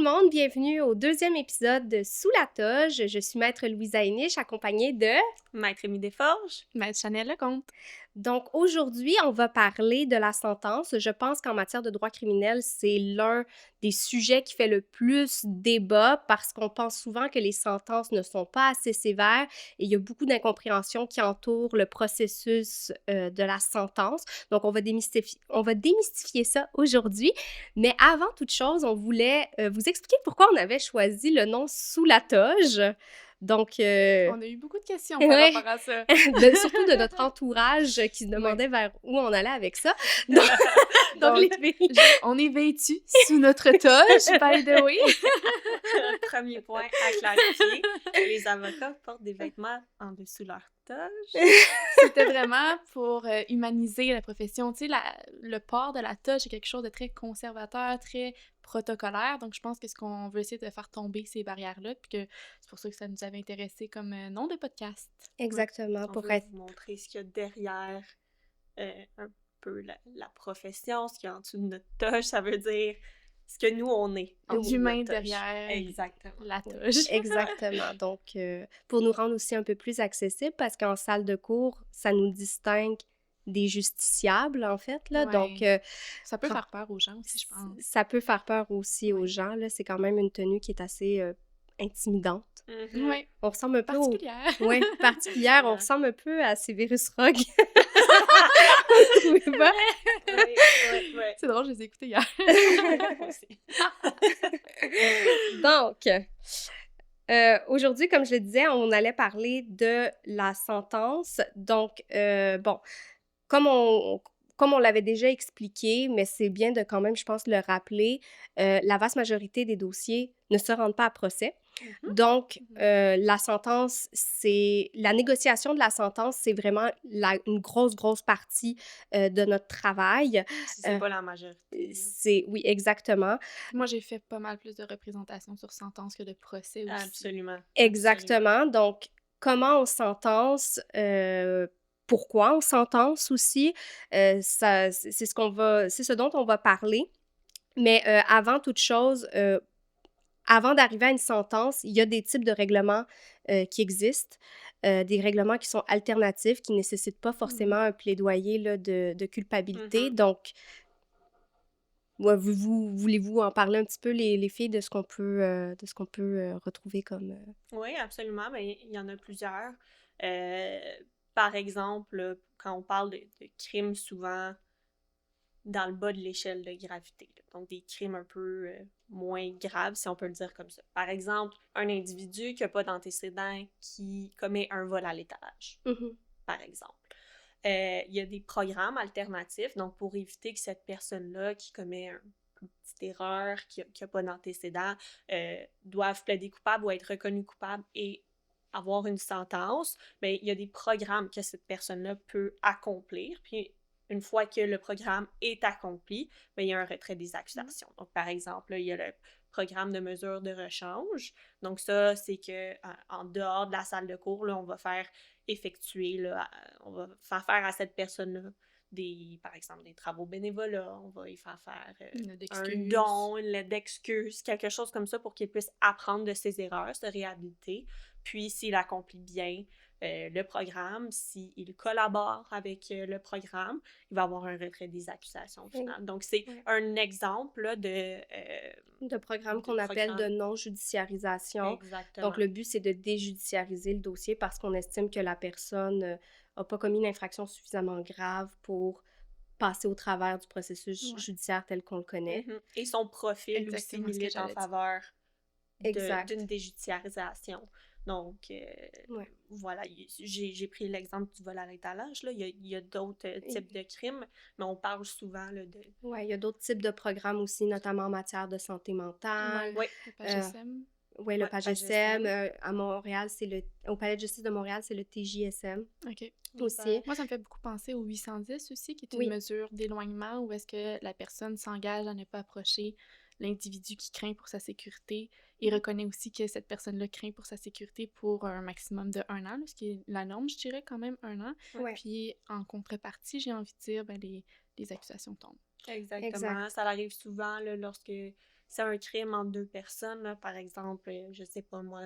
monde, bienvenue au deuxième épisode de Sous la toge. Je suis Maître Louisa Héniche, accompagnée de... Maître Émile Desforges. Maître Chanel Lecomte. Donc aujourd'hui, on va parler de la sentence. Je pense qu'en matière de droit criminel, c'est l'un des sujets qui fait le plus débat parce qu'on pense souvent que les sentences ne sont pas assez sévères et il y a beaucoup d'incompréhension qui entoure le processus de la sentence. Donc on va démystifier ça aujourd'hui. Mais avant toute chose, on voulait vous expliquer pourquoi on avait choisi le nom Sous la toge. Donc, On a eu beaucoup de questions par ouais. rapport à ça. Surtout de notre entourage qui se demandait vers où on allait avec ça. Donc les filles. On est vêtus sous notre toge, by the way. Premier point à clarifier. Les avocats portent des vêtements en dessous de leur toge. C'était vraiment pour humaniser la profession. Tu sais, le port de la toge, c'est quelque chose de très conservateur, très protocolaire. Donc, je pense que ce qu'on veut essayer de faire tomber ces barrières-là, puis que c'est pour ça que ça nous avait intéressé comme nom de podcast. Exactement. On veut vous montrer ce qu'il y a derrière un peu la profession, ce qu'il y a en dessous de notre toge. Ça veut dire ce que nous, on est. L'humain derrière Exactement. la toge. Exactement. Donc, pour nous rendre aussi un peu plus accessible, parce qu'en salle de cours, ça nous distingue des justiciables, en fait, là. Ouais. Donc, ça peut faire peur aux gens aussi, je pense. Ça peut faire peur aussi aux gens, là. C'est quand même une tenue qui est assez intimidante. Mm-hmm. Oui. On ressemble un peu particulière. Oui, particulière. On ressemble un peu à Severus Rogue. Oui. C'est drôle, je les ai écoutés hier. Moi aussi. Donc, aujourd'hui, comme je le disais, on allait parler de la sentence. Donc, bon, comme on l'avait déjà expliqué, mais c'est bien de quand même, je pense, le rappeler, la vaste majorité des dossiers ne se rendent pas à procès. Mm-hmm. Donc, la sentence, la négociation de la sentence, c'est vraiment une grosse partie de notre travail. Si c'est pas la majorité. Oui, exactement. Moi, j'ai fait pas mal plus de représentations sur sentence que de procès aussi. Absolument. Exactement. Donc, comment on sentence, pourquoi on sentence aussi, c'est ce dont on va parler. Mais avant toute chose, avant d'arriver à une sentence, il y a des types de règlements qui existent, des règlements qui sont alternatifs, qui ne nécessitent pas forcément un plaidoyer là, de culpabilité. Mm-hmm. Donc, voulez-vous en parler un petit peu, les filles, de ce qu'on peut retrouver comme... Oui, absolument. Mais il y en a plusieurs. Par exemple, quand on parle de crimes souvent dans le bas de l'échelle de gravité. Là. Donc, des crimes un peu moins graves, si on peut le dire comme ça. Par exemple, un individu qui n'a pas d'antécédent qui commet un vol à l'étalage, par exemple. Il y a des programmes alternatifs, donc pour éviter que cette personne-là qui commet une petite erreur, qui n'a pas d'antécédent, doive plaider coupable ou être reconnue coupable et avoir une sentence, mais il y a des programmes que cette personne-là peut accomplir, puis une fois que le programme est accompli, bien, il y a un retrait des accusations. Donc, par exemple, là, il y a le programme de mesure de rechange. Donc, ça, c'est qu'en dehors de la salle de cours, là, on va faire effectuer, là, on va faire faire à cette personne-là par exemple, des travaux bénévolats, on va y faire un don, une lettre d'excuse, quelque chose comme ça pour qu'il puisse apprendre de ses erreurs, se réhabiliter. Puis, s'il accomplit bien le programme, s'il collabore avec le programme, il va avoir un retrait des accusations au final. Donc, c'est un exemple là, de programme qu'on appelle de non-judiciarisation. Exactement. Donc, le but, c'est de déjudiciariser le dossier parce qu'on estime que la personne n'a pas commis une infraction suffisamment grave pour passer au travers du processus judiciaire tel qu'on le connaît. Mm-hmm. Et son profil aussi milite en faveur d'une déjudiciarisation. Donc, voilà, j'ai pris l'exemple du vol à l'étalage. Là. Il y a d'autres types de crimes, mais on parle souvent là, de... Oui, il y a d'autres types de programmes aussi, notamment en matière de santé mentale. Oui, le PAGSM. Oui, le PAGSM. À Montréal, au Palais de justice de Montréal, c'est le TJSM. OK. Aussi. Moi, ça me fait beaucoup penser au 810 aussi, qui est une mesure d'éloignement où est-ce que la personne s'engage à ne pas approcher l'individu qui craint pour sa sécurité et reconnaît aussi que cette personne-là craint pour sa sécurité pour un maximum de 1 an, ce qui est la norme, je dirais, quand même 1 an. Ouais. Puis, en contrepartie, j'ai envie de dire, ben, les accusations tombent. Exactement. Exact. Ça arrive souvent là, lorsque c'est un crime entre deux personnes, là, par exemple, je sais pas moi,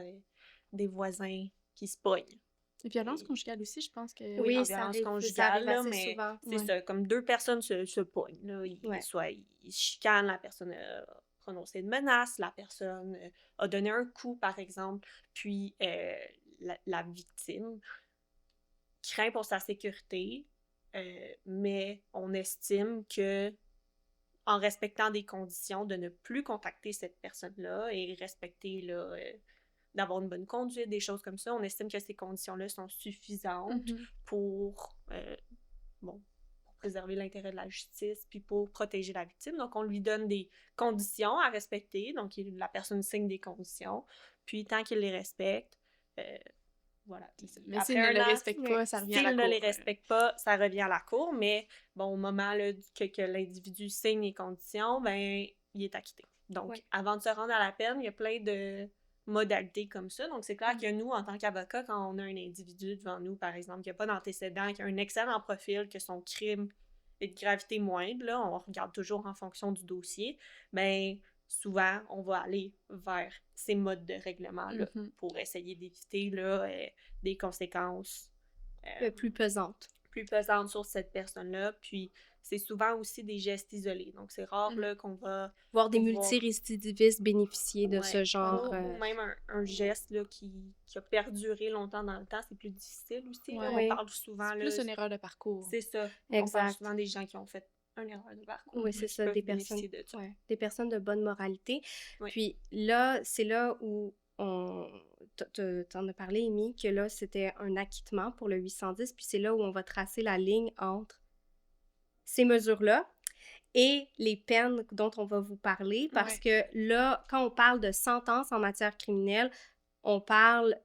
des voisins qui se pognent. Les violences Et- conjugales aussi, je pense que... Oui, en ça violence arrive, ça conjugale, arrive là, assez mais souvent. c'est Ouais. ça, comme deux personnes se pognent, là, Ouais. soit ils se chicanent, la personne a prononcé une menace, la personne a donné un coup, par exemple, puis la victime craint pour sa sécurité, mais on estime que en respectant des conditions de ne plus contacter cette personne-là et respecter là, d'avoir une bonne conduite, des choses comme ça, on estime que ces conditions-là sont suffisantes Mhm. pour, bon, pour préserver l'intérêt de la justice puis pour protéger la victime. Donc, on lui donne des conditions à respecter. Donc, la personne signe des conditions. Puis, tant qu'il les respecte, voilà. Mais Après s'il ne un le an, respecte pas, ça revient à la s'il ne cour. les respecte pas, ça revient à la cour, mais bon, au moment là, que l'individu signe les conditions, ben, il est acquitté. Donc, Ouais. avant de se rendre à la peine, il y a plein de modalités comme ça. Donc, c'est clair que nous, en tant qu'avocats, quand on a un individu devant nous, par exemple, qui n'a pas d'antécédent, qui a un excellent profil, que son crime est de gravité moindre, là, on regarde toujours en fonction du dossier, ben, souvent, on va aller vers ces modes de règlement-là Mhm. pour essayer d'éviter là, des conséquences Plus pesante. plus pesantes sur cette personne-là. Puis, c'est souvent aussi des gestes isolés. Donc, c'est rare là, qu'on va Voir des pouvoir- multirécidivistes bénéficier de Ouais. ce genre. Ou même un geste là, qui a perduré longtemps dans le temps, c'est plus difficile aussi. Là. Ouais. On parle souvent... C'est là, plus une erreur de parcours. c'est ça. On parle Exact. souvent des gens qui ont fait une erreur de parcours. Oui, c'est qui ça, peuvent des personnes, bénéficier de ça. des personnes de bonne moralité. Oui. Puis là, c'est là où t'en as parlé, Amy, que là, c'était un acquittement pour le 810, puis c'est là où on va tracer la ligne entre ces mesures-là et les peines dont on va vous parler, parce que là, quand on parle de sentence en matière criminelle, on parle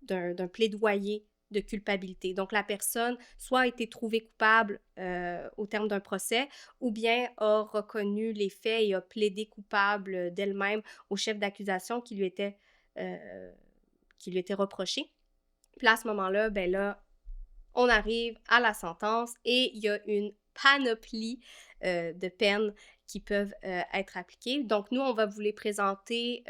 d'un plaidoyer de culpabilité. Donc, la personne soit a été trouvée coupable au terme d'un procès ou bien a reconnu les faits et a plaidé coupable d'elle-même au chef d'accusation qui lui était reproché. Puis là, à ce moment-là, ben là, on arrive à la sentence et il y a une panoplie de peines qui peuvent être appliquées. Donc, nous, on va vous les présenter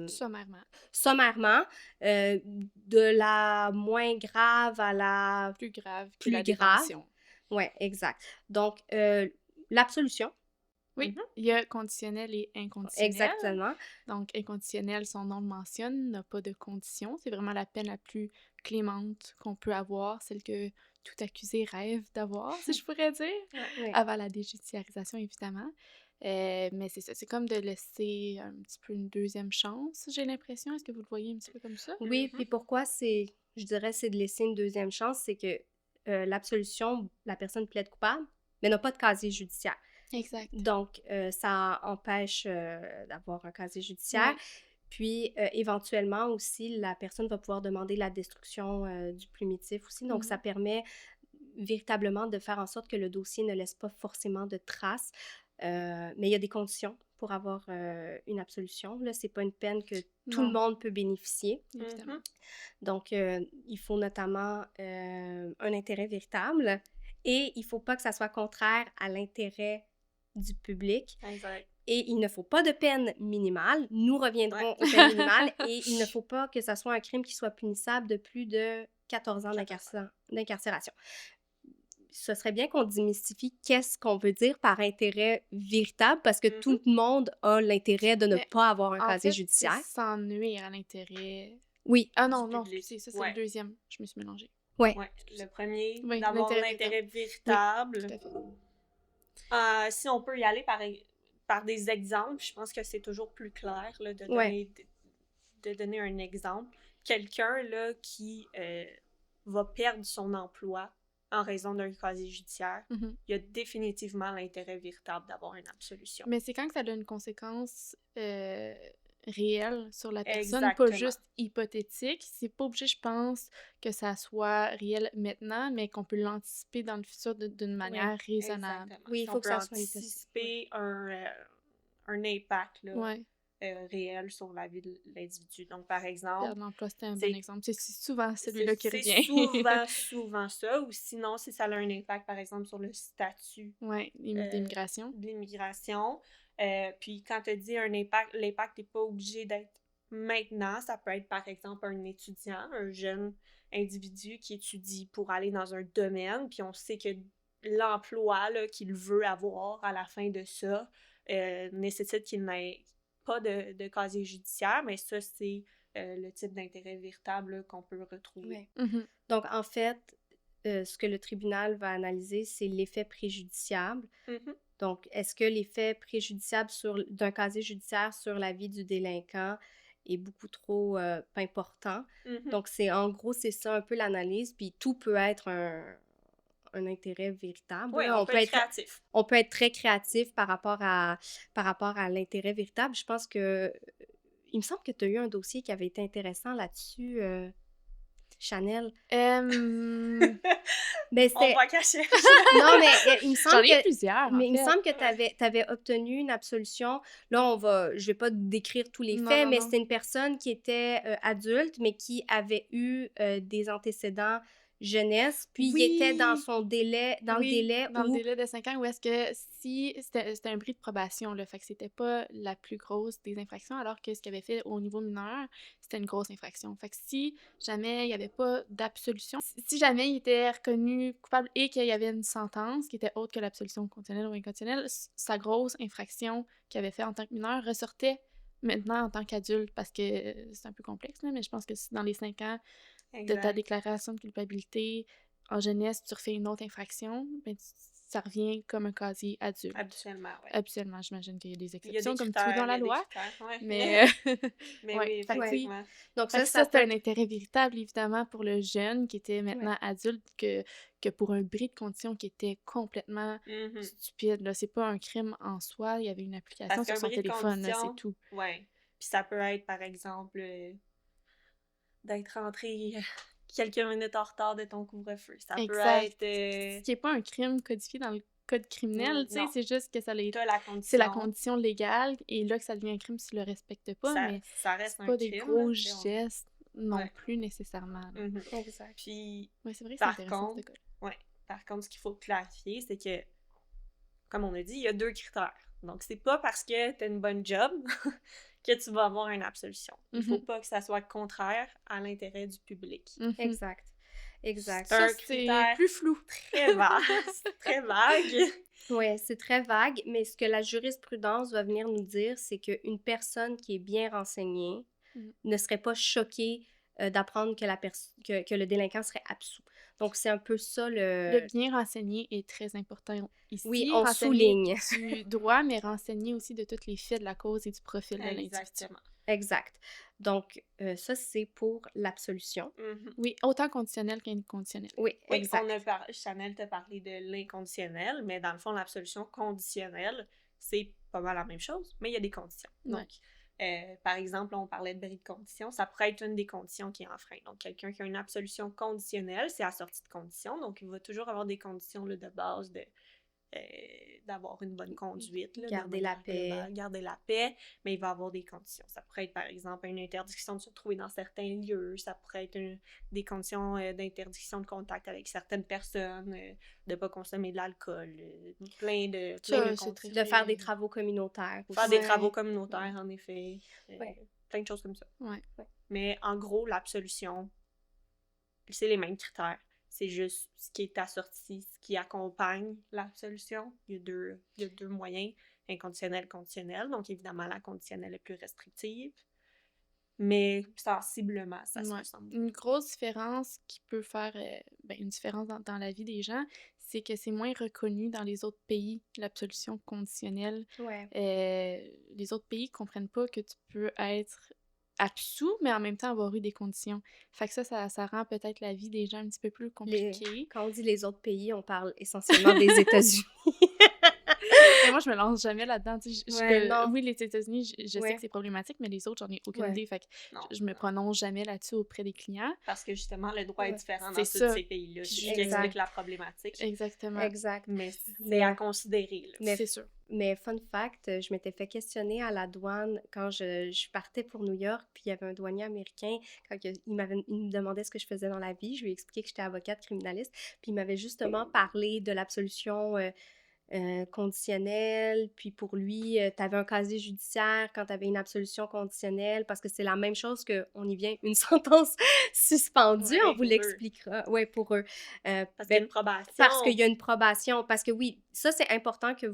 sommairement, de la moins grave à la plus grave que plus la grave. détention. Oui, exact. Donc, l'absolution. Oui, il y a conditionnel et inconditionnel. Exactement. Donc, inconditionnel, son nom le mentionne, n'a pas de condition. C'est vraiment la peine la plus clémente qu'on peut avoir, celle que tout accusé rêve d'avoir, si je pourrais dire, Oui. avant la déjudiciarisation, évidemment. Mais c'est ça, c'est comme de laisser un petit peu une deuxième chance, j'ai l'impression. Est-ce que vous le voyez un petit peu comme ça? Oui, puis pourquoi je dirais, c'est de laisser une deuxième chance, c'est que l'absolution, la personne plaide coupable, mais n'a pas de casier judiciaire. Exact. Donc, ça empêche d'avoir un casier judiciaire. Ouais. Puis, éventuellement aussi, la personne va pouvoir demander la destruction du plumitif aussi. Donc, ça permet véritablement de faire en sorte que le dossier ne laisse pas forcément de traces. Mais il y a des conditions pour avoir une absolution. Là, c'est pas une peine que tout le monde peut bénéficier. Évidemment. Donc, il faut notamment un intérêt véritable et il faut pas que ça soit contraire à l'intérêt du public. Exact. Et il ne faut pas de peine minimale. Nous reviendrons aux peines minimales. Et il ne faut pas que ça soit un crime qui soit punissable de plus de 14 ans d'incarcération. Ce serait bien qu'on démystifie qu'est-ce qu'on veut dire par intérêt véritable, parce que tout le monde a l'intérêt de ne pas avoir un casier judiciaire. C'est sans nuire à l'intérêt... Oui. Ah non, excusez, ça c'est le deuxième. Je me suis mélangée. Ouais. Le premier, Oui, d'avoir l'intérêt véritable. Oui, tout à fait. Si on peut y aller par des exemples, je pense que c'est toujours plus clair là, de donner un exemple. Quelqu'un là, qui va perdre son emploi en raison d'un casier judiciaire, il y a définitivement l'intérêt véritable d'avoir une absolution. Mais c'est quand que ça donne une conséquence réelle sur la personne, Exactement. pas juste hypothétique. C'est pas obligé, je pense, que ça soit réel maintenant, mais qu'on peut l'anticiper dans le futur d'une manière raisonnable. Exactement. Oui, il faut que ça soit anticiper un impact là, réel sur la vie de l'individu. Donc, par exemple... Perdre l'emploi, c'était un bon exemple. C'est souvent celui-là qui revient. C'est souvent ça. Ou sinon, si ça a un impact, par exemple, sur le statut d'immigration. de l'immigration, Puis quand tu dis un impact, l'impact n'est pas obligé d'être maintenant. Ça peut être par exemple un étudiant, un jeune individu qui étudie pour aller dans un domaine, puis on sait que l'emploi là, qu'il veut avoir à la fin de ça nécessite qu'il n'ait pas de casier judiciaire, mais ça, c'est le type d'intérêt véritable là, qu'on peut retrouver. Ouais. Donc, en fait, ce que le tribunal va analyser, c'est l'effet préjudiciable. Donc, est-ce que l'effet préjudiciable d'un casier judiciaire sur la vie du délinquant est beaucoup trop important? Donc, en gros, c'est ça un peu l'analyse, puis tout peut être un intérêt véritable. Oui, Là. on peut être créatif. On peut être très créatif par rapport à l'intérêt véritable. Je pense que... Il me semble que tu as eu un dossier qui avait été intéressant là-dessus, Chanel. Mais on va cacher. Non, mais il me semble J'en ai plusieurs, mais en il me fait. semble que tu avais obtenu une absolution. Là, je vais pas décrire tous les faits, mais c'était une personne qui était adulte, mais qui avait eu des antécédents jeunesse, puis il était dans son délai, dans le délai de 5 ans, où est-ce que si c'était un bris de probation, là, fait que c'était pas la plus grosse des infractions, alors que ce qu'il avait fait au niveau mineur, c'était une grosse infraction. Fait que si jamais il n'y avait pas d'absolution, si jamais il était reconnu coupable et qu'il y avait une sentence qui était autre que l'absolution conditionnelle ou inconditionnelle, sa grosse infraction qu'il avait fait en tant que mineur ressortait maintenant en tant qu'adulte, parce que c'est un peu complexe, là, mais je pense que dans les 5 ans de ta déclaration de culpabilité, en jeunesse, tu refais une autre infraction, ben, ça revient comme un casier adulte. Habituellement, oui. Habituellement, j'imagine qu'il y a des exceptions, comme tout critères, dans la loi. Ouais. Mais, mais ouais, oui, effectivement. Donc ça c'est un intérêt véritable, évidemment, pour le jeune qui était maintenant adulte, que pour un bris de condition qui était complètement stupide. Là, c'est pas un crime en soi, il y avait une application sur son téléphone, là, c'est tout. Oui. Puis ça peut être, par exemple, d'être rentré quelques minutes en retard de ton couvre-feu. Ça peut être... Ce qui n'est pas un crime codifié dans le code criminel, tu sais, c'est juste que c'est la condition légale, et là que ça devient un crime si tu le respectes pas, mais ça reste c'est pas des gros gestes non plus nécessairement. Exact. Puis, c'est vrai que c'est intéressant, par contre, ce qu'il faut clarifier, c'est que, comme on a dit, il y a 2 critères. Donc, c'est pas parce que tu as une bonne job que tu vas avoir une absolution. Il faut pas que ça soit contraire à l'intérêt du public. Exact. C'est un critère plus flou. Très vaste, très vague. Oui, c'est très vague, mais ce que la jurisprudence va venir nous dire, c'est qu'une personne qui est bien renseignée ne serait pas choquée d'apprendre que le délinquant serait absous. Donc, c'est un peu ça Le bien renseigné est très important ici. Oui, on souligne. Du droit, mais renseigner aussi de tous les faits de la cause et du profil de l'individu. Exact. Donc, ça, c'est pour l'absolution. Oui, autant conditionnel qu'inconditionnel. Oui, exact. Chanel t'a parlé de l'inconditionnel, mais dans le fond, l'absolution conditionnelle, c'est pas mal la même chose, mais il y a des conditions. Donc, par exemple, on parlait de bris de condition, ça pourrait être une des conditions qui est enfreint. Donc, quelqu'un qui a une absolution conditionnelle, c'est assorti de conditions, donc il va toujours avoir des conditions là, de base d'avoir une bonne conduite. Là, garder la paix, mais il va avoir des conditions. Ça pourrait être, par exemple, une interdiction de se trouver dans certains lieux, ça pourrait être des conditions d'interdiction de contact avec certaines personnes, de ne pas consommer de l'alcool, plein de conditions. De faire des travaux communautaires. Faire des travaux communautaires, en effet. Plein de choses comme ça. Mais en gros, l'absolution, c'est les mêmes critères. C'est juste ce qui est assorti, ce qui accompagne l'absolution. Il y a deux moyens, inconditionnel, conditionnel. Donc, évidemment, la conditionnelle est plus restrictive. Mais sensiblement, ça se ressemble. Une grosse différence qui peut faire une différence dans la vie des gens, c'est que c'est moins reconnu dans les autres pays, l'absolution conditionnelle. Les autres pays comprennent pas que tu peux être absous, mais en même temps avoir eu des conditions. Fait que ça rend peut-être la vie des gens un petit peu plus compliquée. Quand on dit les autres pays, on parle essentiellement des États-Unis. Mais moi, je me lance jamais là-dedans. Oui, les États-Unis, je sais que c'est problématique, mais les autres, j'en ai aucune idée. Fait que je me prononce jamais là-dessus auprès des clients. Parce que justement, le droit est différent dans tous ces pays-là. C'est ce qui explique la problématique. Exactement. Exact. Mais c'est à considérer. C'est sûr. Mais fun fact, je m'étais fait questionner à la douane quand je partais pour New York, puis il y avait un douanier américain, quand il me demandait ce que je faisais dans la vie, je lui ai expliqué que j'étais avocate criminaliste, puis il m'avait justement parlé de l'absolution conditionnel, puis pour lui, tu avais un casier judiciaire quand tu avais une absolution conditionnelle, parce que c'est la même chose qu'on y vient une sentence suspendue, on Ouais, vous pour eux. l'expliquera. Oui, pour eux. Parce qu'il y a Ben, une probation. parce qu'il y a une probation, parce que oui, ça c'est important que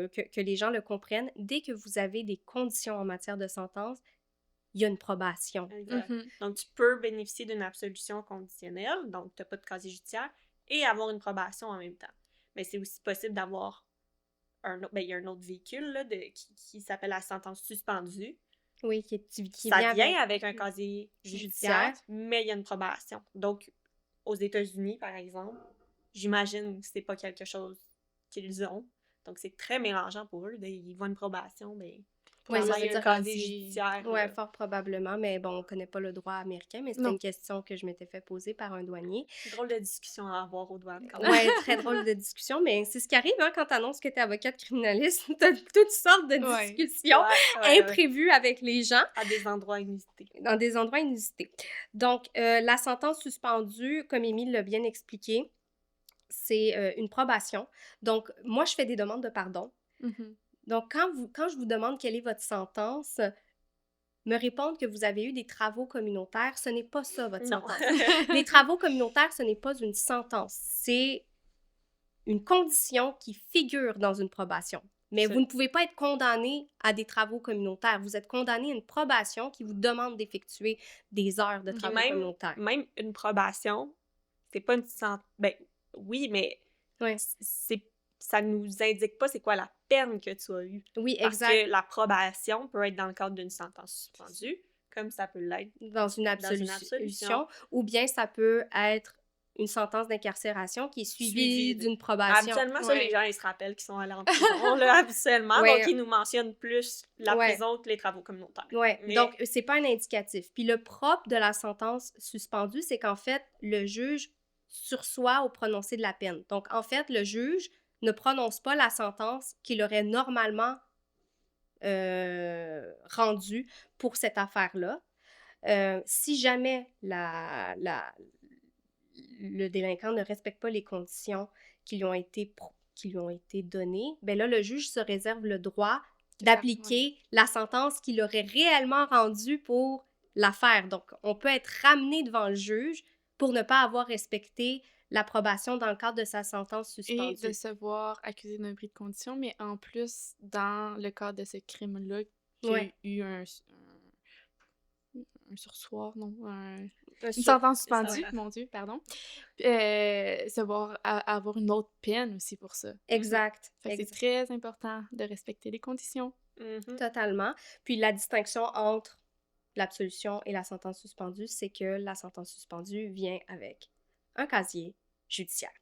que les gens le comprennent. Dès que vous avez des conditions en matière de sentence, il y a une probation. Exact. Mhm. Donc, tu peux bénéficier d'une absolution conditionnelle, donc tu n'as pas de casier judiciaire, et avoir une probation en même temps. Mais c'est aussi possible d'avoir il y a un autre véhicule là, qui s'appelle la sentence suspendue. Oui, qui Ça vient vient avec avec un casier judiciaire, mais il y a une probation. Donc, aux États-Unis, par exemple, j'imagine que c'est pas quelque chose qu'ils ont. Donc, c'est très mélangeant pour eux. Ils voient une probation, mais Oui, clairement, ça il y veut a un dire casier judiciaire. Oui, là. fort probablement, mais bon, on connaît pas le droit américain, mais c'était Non. une question que je m'étais fait poser par un douanier. Drôle de discussion à avoir aux douanes, quand même. Ouais, très drôle de discussion, mais c'est ce qui arrive hein, quand tu annonces que tu es avocate criminaliste. Tu as toutes sortes de Ouais. discussions Ouais. imprévues avec les gens À des endroits inusités. dans des endroits inusités. Donc, la sentence suspendue, comme Émile l'a bien expliqué, c'est une probation. Donc, moi, je fais des demandes de pardon. Mhm. Donc, quand je vous demande quelle est votre sentence, me répondre que vous avez eu des travaux communautaires, ce n'est pas ça, votre Non. sentence. Les travaux communautaires, ce n'est pas une sentence. C'est une condition qui figure dans une probation. Mais vous ne pouvez pas être condamné à des travaux communautaires. Vous êtes condamné à une probation qui vous demande d'effectuer des heures de travaux communautaires. Même une probation, c'est pas une sentence. Ben, oui, mais Ouais. ça nous indique pas c'est quoi la peine que tu as eue. Oui, Parce exact. que la probation peut être dans le cadre d'une sentence suspendue, comme ça peut l'être Dans une absolution, ou bien ça peut être une sentence d'incarcération qui est suivie d'une probation. Habituellement, ça, Ouais. les gens, ils se rappellent qu'ils sont allés en prison, là, habituellement. Ouais. Donc, ils nous mentionnent plus la Ouais. prison que les travaux communautaires. Oui, Mais- donc c'est pas un indicatif. Puis le propre de la sentence suspendue, c'est qu'en fait, le juge sursoit au prononcé de la peine. Donc, en fait, le juge ne prononce pas la sentence qu'il aurait normalement rendue pour cette affaire-là. Si jamais le délinquant ne respecte pas les conditions qui lui ont été données, ben là, le juge se réserve le droit d'appliquer la sentence qu'il aurait réellement rendue pour l'affaire. Donc, on peut être ramené devant le juge pour ne pas avoir respecté l'approbation dans le cadre de sa sentence suspendue. Et de se voir accusé d'un bris de condition, mais en plus, dans le cadre de ce crime-là, qu'il y a eu un sursoir, non, une sentence suspendue, mon Dieu, pardon, se voir avoir une autre peine aussi pour ça. Exact. Fait que c'est très important de respecter les conditions. Totalement. Puis la distinction entre l'absolution et la sentence suspendue, c'est que la sentence suspendue vient avec un casier judiciaire.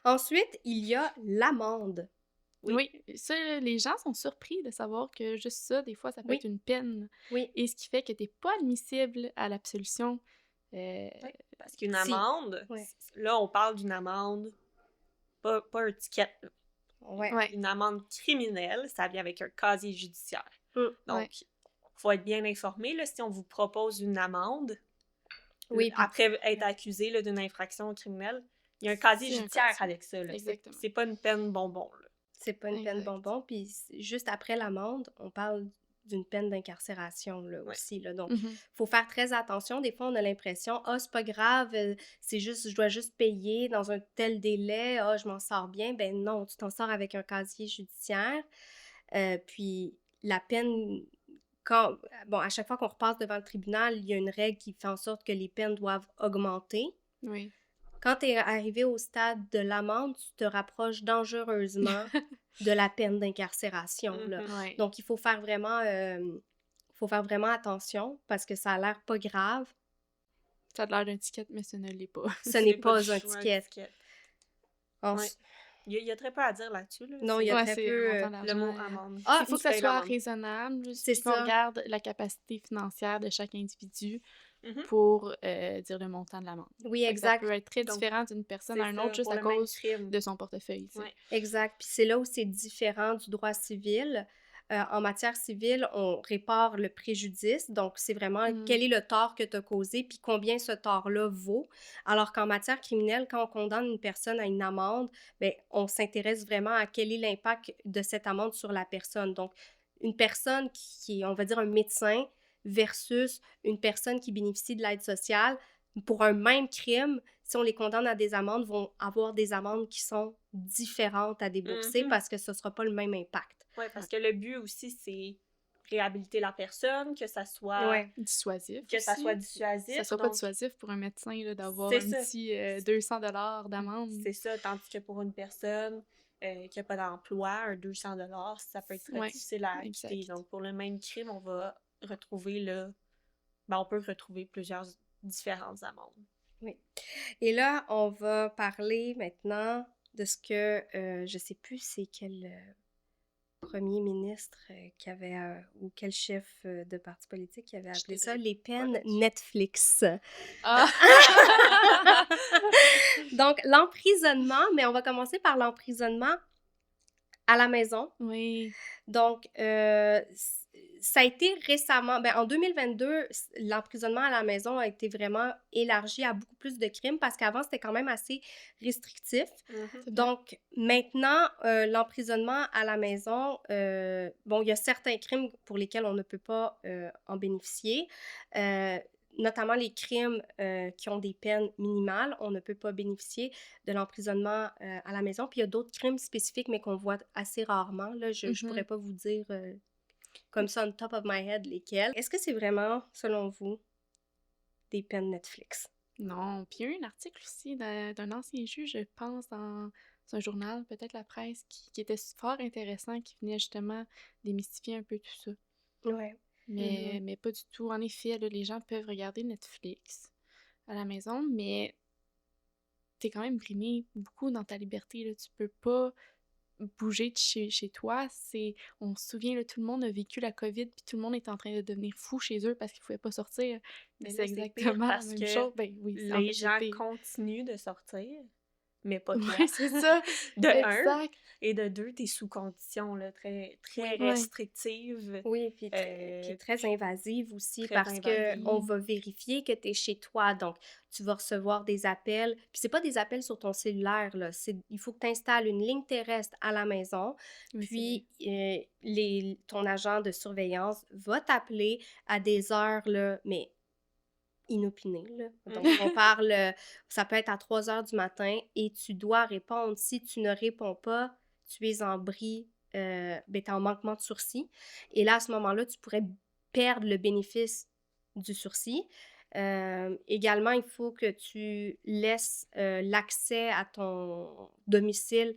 Ensuite, il y a l'amende. Oui, ça, les gens sont surpris de savoir que juste ça, des fois, ça peut être une peine. Oui. Et ce qui fait que t'es pas admissible à l'absolution. Parce qu'une amende, là, on parle d'une amende, pas un ticket. Une amende criminelle, ça vient avec un casier judiciaire. Donc, il faut être bien informé. Là, si on vous propose une amende, après être accusé là, d'une infraction criminelle, il y a un casier judiciaire avec ça. Là. C'est pas une peine bonbon. Là. C'est pas une peine bonbon. Puis juste après l'amende, on parle d'une peine d'incarcération là, aussi. Là. Donc, il faut faire très attention. Des fois, on a l'impression, c'est pas grave, c'est juste, je dois juste payer dans un tel délai, je m'en sors bien. Ben non, tu t'en sors avec un casier judiciaire. Puis la peine, à chaque fois qu'on repasse devant le tribunal, il y a une règle qui fait en sorte que les peines doivent augmenter. Oui. Quand tu es arrivé au stade de l'amende, tu te rapproches dangereusement de la peine d'incarcération. Donc, il faut faire vraiment attention parce que ça a l'air pas grave. Ça a l'air d'un ticket, mais ce ne l'est pas. Ce n'est pas un ticket. Il y a très peu à dire là-dessus. Là. Non, il y a très peu le mot amende. Il faut que ça soit raisonnable. C'est ça. On regarde la capacité financière de chaque individu pour dire le montant de l'amende. Oui, exact. Ça peut être très différent d'une personne à une autre juste à cause de son portefeuille. Exact. Puis c'est là où c'est différent du droit civil. en matière civile, on répare le préjudice, donc c'est vraiment quel est le tort que tu as causé, puis combien ce tort-là vaut. Alors qu'en matière criminelle, quand on condamne une personne à une amende, bien, on s'intéresse vraiment à quel est l'impact de cette amende sur la personne. Donc, une personne qui est, on va dire, un médecin versus une personne qui bénéficie de l'aide sociale, pour un même crime, si on les condamne à des amendes, vont avoir des amendes qui sont différentes à débourser parce que ce ne sera pas le même impact. Oui, parce que le but aussi, c'est réhabiliter la personne, que ça soit dissuasif. Que ça soit dissuasif. Que ça soit pas dissuasif pour un médecin là, d'avoir un petit 200$ d'amende. C'est ça, tandis que pour une personne qui n'a pas d'emploi, un 200$, ça peut être très difficile à acquitter. Donc, pour le même crime, on va retrouver on peut retrouver plusieurs différentes amendes. Oui. Et là, on va parler maintenant de ce que, je sais plus c'est quel premier ministre qui avait, ou quel chef de parti politique qui avait appelé ça les peines Netflix. Donc, l'emprisonnement, mais on va commencer par l'emprisonnement à la maison. Oui. Donc, ça a été récemment, en 2022, l'emprisonnement à la maison a été vraiment élargi à beaucoup plus de crimes parce qu'avant, c'était quand même assez restrictif. Donc, maintenant, l'emprisonnement à la maison, il y a certains crimes pour lesquels on ne peut pas en bénéficier. Notamment les crimes qui ont des peines minimales, on ne peut pas bénéficier de l'emprisonnement à la maison. Puis il y a d'autres crimes spécifiques, mais qu'on voit assez rarement. Là, je ne pourrais pas vous dire comme ça, on top of my head, lesquels. Est-ce que c'est vraiment, selon vous, des peines Netflix? Non. Puis il y a eu un article aussi d'un ancien juge, je pense, dans un journal, peut-être La Presse, qui était fort intéressant, qui venait justement démystifier un peu tout ça. Ouais. Mais pas du tout. En effet, là, les gens peuvent regarder Netflix à la maison, mais t'es quand même brimé beaucoup dans ta liberté. Là. Tu peux pas bouger de chez toi. On se souvient, là, tout le monde a vécu la COVID, puis tout le monde est en train de devenir fou chez eux parce qu'ils pouvaient pas sortir. Mais c'est exactement la même chose. Les gens continuent de sortir, mais pas toi. Oui, c'est ça. De un, et de deux, t'es sous condition là, très, très restrictive. Oui, puis qui est très invasive aussi parce qu'on va vérifier que t'es chez toi. Donc, tu vas recevoir des appels. Puis c'est pas des appels sur ton cellulaire, là. Il faut que tu installes une ligne terrestre à la maison. Oui, puis, ton agent de surveillance va t'appeler à des heures, là, mais inopiné, là. Donc, on parle, ça peut être à 3 heures du matin et tu dois répondre. Si tu ne réponds pas, tu es en bris, t'es en manquement de sursis. Et là, à ce moment-là, tu pourrais perdre le bénéfice du sursis. Également, il faut que tu laisses l'accès à ton domicile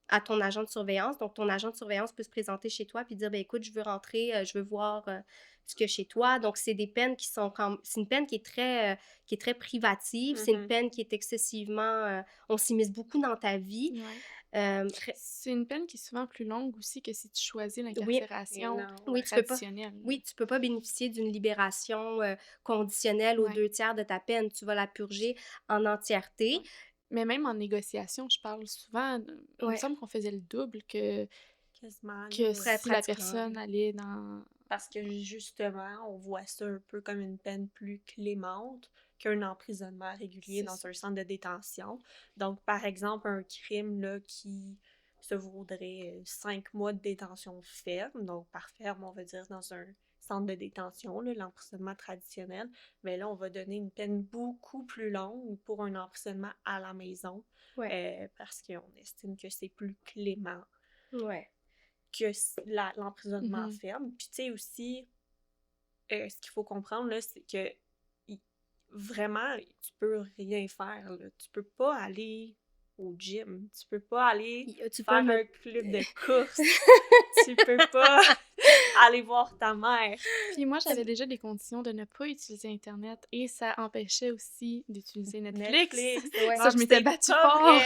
à ton agent de surveillance. Donc, ton agent de surveillance peut se présenter chez toi puis dire, écoute, je veux rentrer, je veux voir ce qu'il y a chez toi. Donc, c'est des peines qui sont c'est une peine qui est très privative. C'est une peine qui est excessivement... on s'immisce beaucoup dans ta vie. C'est une peine qui est souvent plus longue aussi que si tu choisis l'incarcération traditionnelle. Tu peux pas bénéficier d'une libération conditionnelle aux 2/3 de ta peine. Tu vas la purger en entièreté. Mais même en négociation, je parle souvent, il me semble qu'on faisait le double que si la personne allait dans... Parce que justement, on voit ça un peu comme une peine plus clémente qu'un emprisonnement régulier dans un centre de détention. Donc, par exemple, un crime là, qui se vaudrait 5 mois de détention ferme, donc par ferme, on va dire dans un centre de détention, l'emprisonnement traditionnel, mais là, on va donner une peine beaucoup plus longue pour un emprisonnement à la maison, parce qu'on estime que c'est plus clément que l'emprisonnement ferme. Puis tu sais aussi, ce qu'il faut comprendre, là, c'est que vraiment, tu peux rien faire. Là. Tu peux pas aller au gym. Tu peux pas aller faire un club de course. Tu peux pas aller voir ta mère. Puis moi, j'avais déjà des conditions de ne pas utiliser Internet et ça empêchait aussi d'utiliser Netflix. Ça, je m'étais battue fort.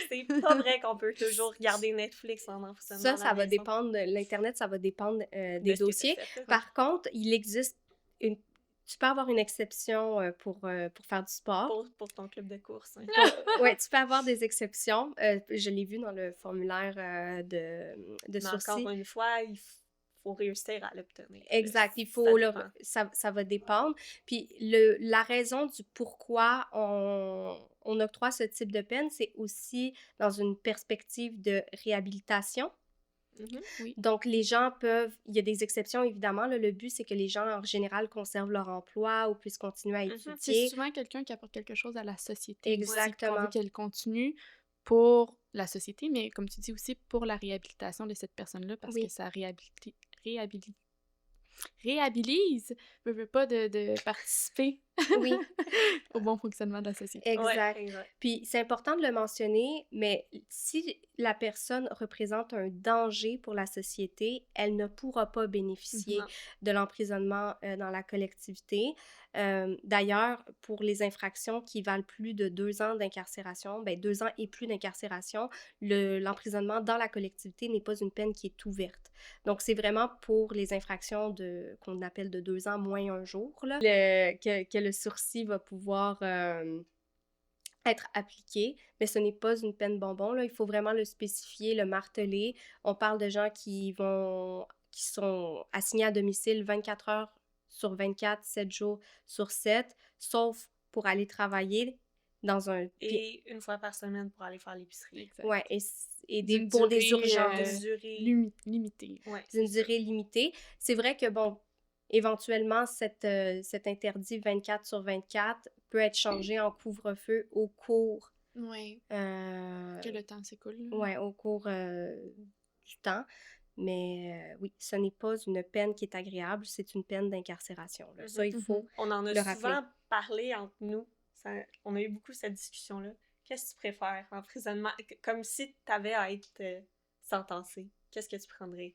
C'est pas vrai qu'on peut toujours regarder Netflix en emprisonnement. Ça va dépendre, l'Internet, ça va dépendre des dossiers. Par contre, il existe tu peux avoir une exception pour faire du sport. Pour ton club de course. Hein. Oui, tu peux avoir des exceptions. Je l'ai vu dans le formulaire de sursis. Encore une fois, faut réussir à l'obtenir. Exact, il Ça faut dépend. ça va dépendre. Puis la raison du pourquoi on octroie ce type de peine, c'est aussi dans une perspective de réhabilitation. Mhm. Oui. Donc, les gens peuvent, il y a des exceptions évidemment, là, le but c'est que les gens en général conservent leur emploi ou puissent continuer à Mhm. C'est étudier. souvent quelqu'un qui apporte quelque chose à la société aussi, qu'on veut Exactement. qu'elle continue pour la société, mais comme tu dis aussi pour la réhabilitation de cette personne-là, parce que Oui, ça réhabilise, veut pas de participer oui, au bon fonctionnement de la société. Ouais, exact. exact. Puis c'est important de le mentionner, mais si la personne représente un danger pour la société, elle ne pourra pas bénéficier Non. de l'emprisonnement dans la collectivité. D'ailleurs, pour les infractions qui valent plus de 2 ans d'incarcération, ben 2 ans et plus d'incarcération, l'emprisonnement dans la collectivité n'est pas une peine qui est ouverte. Donc, c'est vraiment pour les infractions qu'on appelle de 2 ans moins un jour, là, que le sursis va pouvoir être appliqué, mais ce n'est pas une peine bonbon, là. Il faut vraiment le spécifier, le marteler. On parle de gens qui sont assignés à domicile 24 heures sur 24, 7 jours sur 7, sauf pour aller travailler dans un... Et une fois par semaine pour aller faire l'épicerie. Exact. Ouais, et D'une pour des durée, urgences. Durée. limitée. Ouais, D'une c'est ça. durée limitée. C'est vrai que, bon, éventuellement, cet interdit 24 sur 24 peut être changé en couvre-feu au cours, Oui, que le temps s'écoule. ouais, au cours du temps. Mais oui, ce n'est pas une peine qui est agréable, c'est une peine d'incarcération, là. Ça, il faut On en a le rappeler. souvent parlé entre nous. On a eu beaucoup cette discussion-là. Qu'est-ce que tu préfères, l'emprisonnement? Comme si tu avais à être sentencé. Qu'est-ce que tu prendrais?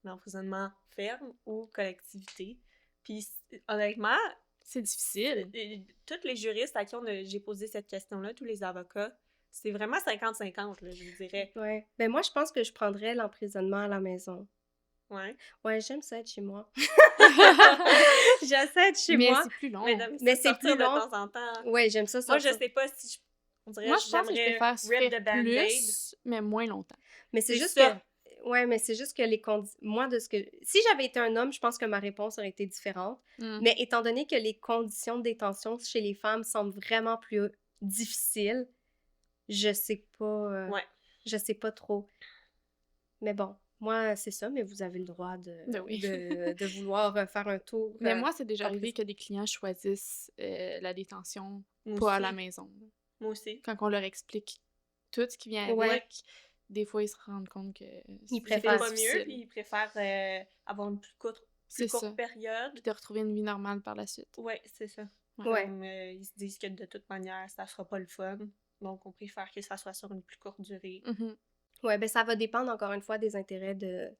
L'emprisonnement ferme ou collectivité? Puis honnêtement, C'est difficile. tous les juristes à qui j'ai posé cette question-là, tous les avocats, c'est vraiment 50-50, là, je vous dirais. Ouais. Ben moi, je pense que je prendrais l'emprisonnement à la maison. Ouais. Ouais, j'aime ça être chez moi. J'essaie d'être chez Mais moi. c'est plus long. Mais c'est plus sortir long. de temps en temps. Ouais, j'aime ça Moi, je sortir. sais pas si on dirait Moi, que je pense que je j'aimerais préfère rip souffrir the band-aid. plus, mais moins longtemps. Mais c'est C'est juste ça. que... Ouais, mais c'est juste que les conditions... Moi, de ce que... Si j'avais été un homme, je pense que ma réponse aurait été différente. Mm. Mais étant donné que les conditions de détention chez les femmes semblent vraiment plus difficiles, je sais pas... Ouais. Je sais pas trop. Mais bon, moi, c'est ça, mais vous avez le droit de, Ben oui. de vouloir faire un tour. Mais moi, c'est déjà en arrivé prison. que des clients choisissent la détention Moi pas à aussi. la maison. Moi aussi. Quand on leur explique tout ce qui vient Ouais. avec, des fois, ils se rendent compte que Ils C'est préfèrent- pas mieux, difficile. puis ils préfèrent avoir une plus courte C'est ça. période. Puis de retrouver une vie normale par la suite. Ouais, c'est ça. Ouais. Comme, ils se disent que de toute manière, ça sera pas le fun. Donc, on préfère que ça soit sur une plus courte durée. Mhm. Ouais, ben ça va dépendre encore une fois des intérêts de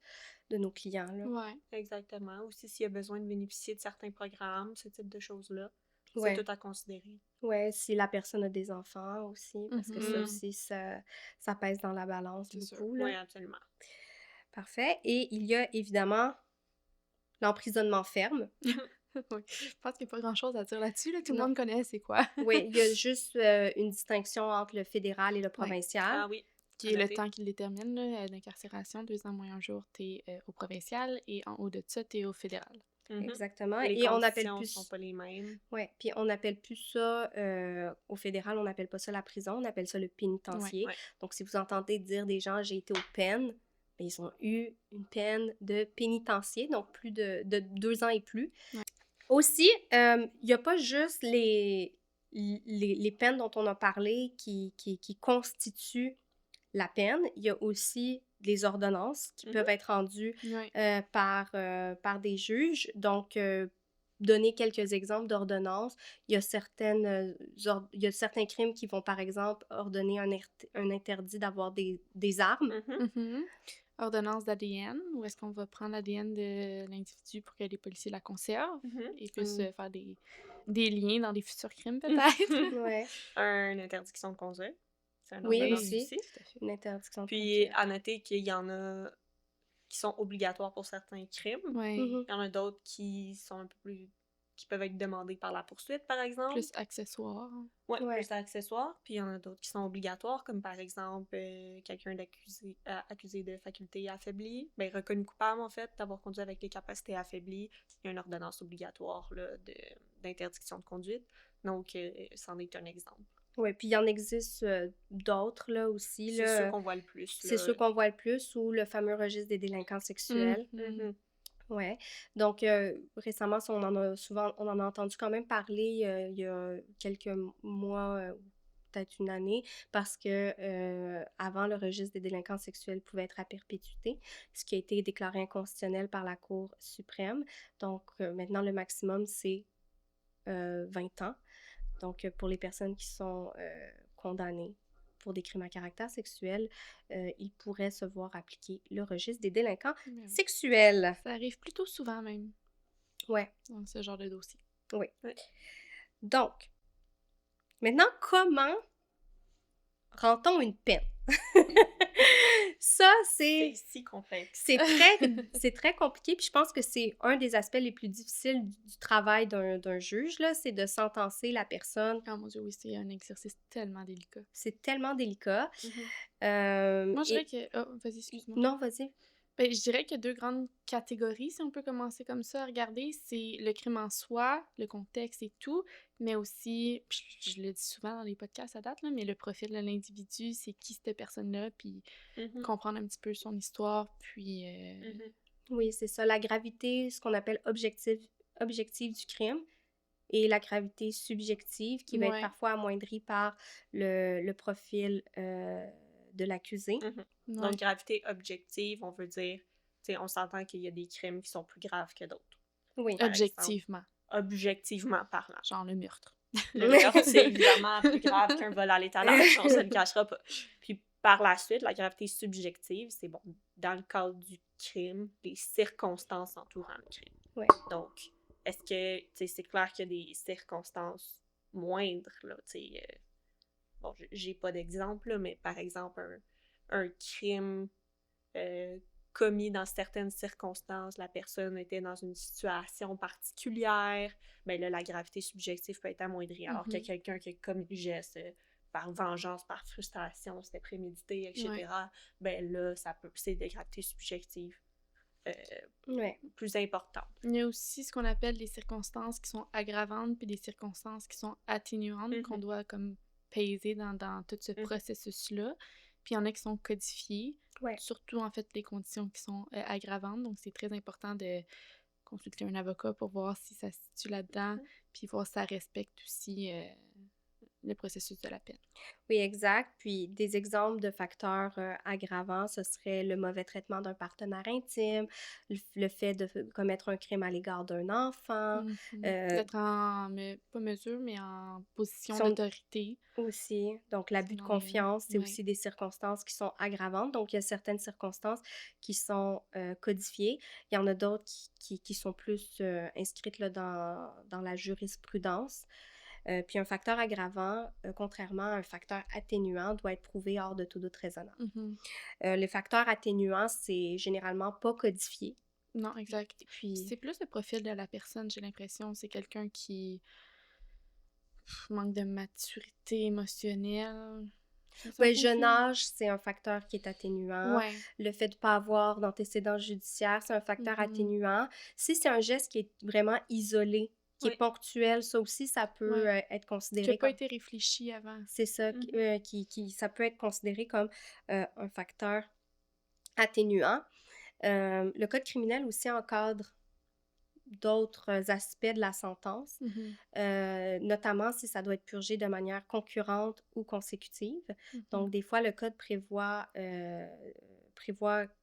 nos clients, là. Ouais. Exactement. Aussi, s'il y a besoin de bénéficier de certains programmes, ce type de choses-là, Ouais. c'est tout à considérer. Ouais, si la personne a des enfants aussi, parce que ça Mhm. aussi, ça pèse dans la balance C'est sûr. beaucoup, là. Oui, absolument. Parfait. Et il y a évidemment l'emprisonnement ferme. Oui. Je pense qu'il n'y a pas grand-chose à dire là-dessus. Là. Tout le Non. monde connaît c'est quoi. Oui, il y a juste une distinction entre le fédéral et le provincial. Ah oui. Qui est le noté. temps qu'il détermine d'incarcération. 2 ans moins un jour, t'es au provincial. Et en haut de ça, t'es au fédéral. Mhm. Exactement. Les Et on appelle conditions plus... sont pas les mêmes. Ouais, puis on n'appelle plus ça, au fédéral, on n'appelle pas ça la prison, on appelle ça le pénitencier. Ouais. Donc, si vous entendez dire des gens, j'ai été aux peines, ben, ils ont eu une peine de pénitencier, donc plus de 2 ans et plus. Ouais. Aussi, il n'y a pas juste les peines dont on a parlé qui constituent la peine, il y a aussi des ordonnances qui peuvent être rendues Ouais. par des juges. Donc, donner quelques exemples d'ordonnances. Il y a certains crimes qui vont, par exemple, ordonner un interdit d'avoir des armes. Mhm. Mhm. Ordonnance d'ADN, où est-ce qu'on va prendre l'ADN de l'individu pour que les policiers la conservent Mhm. et puissent faire des liens dans des futurs crimes, peut-être. Ouais. Une interdiction de conduire. C'est un Oui, ordonnance aussi. Tout à fait. Une interdiction de Puis, conduire. à noter qu'il y en a qui sont obligatoires pour certains crimes. Ouais. Mhm. Il y en a d'autres qui sont un peu plus qui peuvent être demandés par la poursuite, par exemple. Plus accessoire. Ouais, Ouais. plus accessoires. Puis il y en a d'autres qui sont obligatoires, comme par exemple quelqu'un accusé de faculté affaiblie, ben reconnu coupable en fait d'avoir conduit avec les capacités affaiblies. Il y a une ordonnance obligatoire là, d'interdiction de conduite. Donc, c'en est un exemple. Oui, puis il y en existe d'autres là aussi. C'est Là. ceux qu'on voit le plus. C'est ceux qu'on voit le plus, ou le fameux registre des délinquants sexuels. Mhm. Ouais. Donc, récemment, on en a entendu quand même parler il y a quelques mois, peut-être une année, parce que avant, le registre des délinquants sexuels pouvait être à perpétuité, ce qui a été déclaré inconstitutionnel par la Cour suprême. Donc, maintenant, le maximum, c'est 20 ans. Donc, pour les personnes qui sont condamnées pour des crimes à caractère sexuel, ils pourraient se voir appliquer le registre des délinquants sexuels. Ça arrive plutôt souvent même. Ouais. Dans ce genre de dossier. Oui. Donc, maintenant, comment rend-on une peine? Ça, c'est si complexe. C'est très compliqué, puis je pense que c'est un des aspects les plus difficiles du travail d'un juge, là, c'est de sentencer la personne. Ah mon Dieu, oui, c'est un exercice tellement délicat. C'est tellement délicat. Moi, je dirais que... Oh, vas-y, excuse-moi. Non, vas-y. Ben, je dirais qu'il y a deux grandes catégories, si on peut commencer comme ça à regarder. C'est le crime en soi, le contexte et tout, mais aussi, je le dis souvent dans les podcasts à date, là, mais le profil de l'individu, c'est qui cette personne-là, puis comprendre un petit peu son histoire, puis... Oui, c'est ça, la gravité, ce qu'on appelle objective du crime, et la gravité subjective, qui va être parfois amoindrie par le profil de l'accusé. Donc, gravité objective, on veut dire, on s'entend qu'il y a des crimes qui sont plus graves que d'autres. Oui. Objectivement. Objectivement parlant. Genre le meurtre. Le meurtre, c'est évidemment plus grave qu'un vol à l'étalage, on se le cachera pas. Puis par la suite, la gravité subjective, c'est bon, dans le cadre du crime, les circonstances entourant le crime. Ouais. Donc, est-ce que, c'est clair qu'il y a des circonstances moindres, là, bon, j'ai pas d'exemple, là, mais par exemple, un crime commis dans certaines circonstances, la personne était dans une situation particulière, ben là, la gravité subjective peut être amoindrie. Alors que quelqu'un qui a commis le geste par vengeance, par frustration, c'était prémédité, etc., ben là, c'est des gravités subjectives plus importantes. Il y a aussi ce qu'on appelle des circonstances qui sont aggravantes puis des circonstances qui sont atténuantes qu'on doit comme peser dans tout ce processus-là. Puis il y en a qui sont codifiés, surtout en fait les conditions qui sont aggravantes. Donc c'est très important de consulter un avocat pour voir si ça se situe là-dedans, puis voir si ça respecte aussi le processus de la peine. Oui, exact. Puis des exemples de facteurs aggravants, ce serait le mauvais traitement d'un partenaire intime, le fait de commettre un crime à l'égard d'un enfant. D'être pas mesure, mais en position d'autorité. Aussi. Donc, l'abus de confiance, c'est aussi des circonstances qui sont aggravantes. Donc, il y a certaines circonstances qui sont codifiées. Il y en a d'autres qui sont plus inscrites là, dans la jurisprudence. Puis un facteur aggravant, contrairement à un facteur atténuant, doit être prouvé hors de tout doute raisonnable. Les facteurs atténuants, c'est généralement pas codifié. Non, exact. Puis c'est plus le profil de la personne, j'ai l'impression. C'est quelqu'un qui manque de maturité émotionnelle. Le jeune âge, c'est un facteur qui est atténuant. Le fait de ne pas avoir d'antécédents judiciaires, c'est un facteur atténuant. Si c'est un geste qui est vraiment isolé, qui est ponctuel, ça aussi, ça peut être considéré qui n'a pas été réfléchi avant. C'est ça, ça peut être considéré comme un facteur atténuant. Le code criminel aussi encadre d'autres aspects de la sentence, notamment si ça doit être purgé de manière concurrente ou consécutive. Donc, des fois, le code prévoit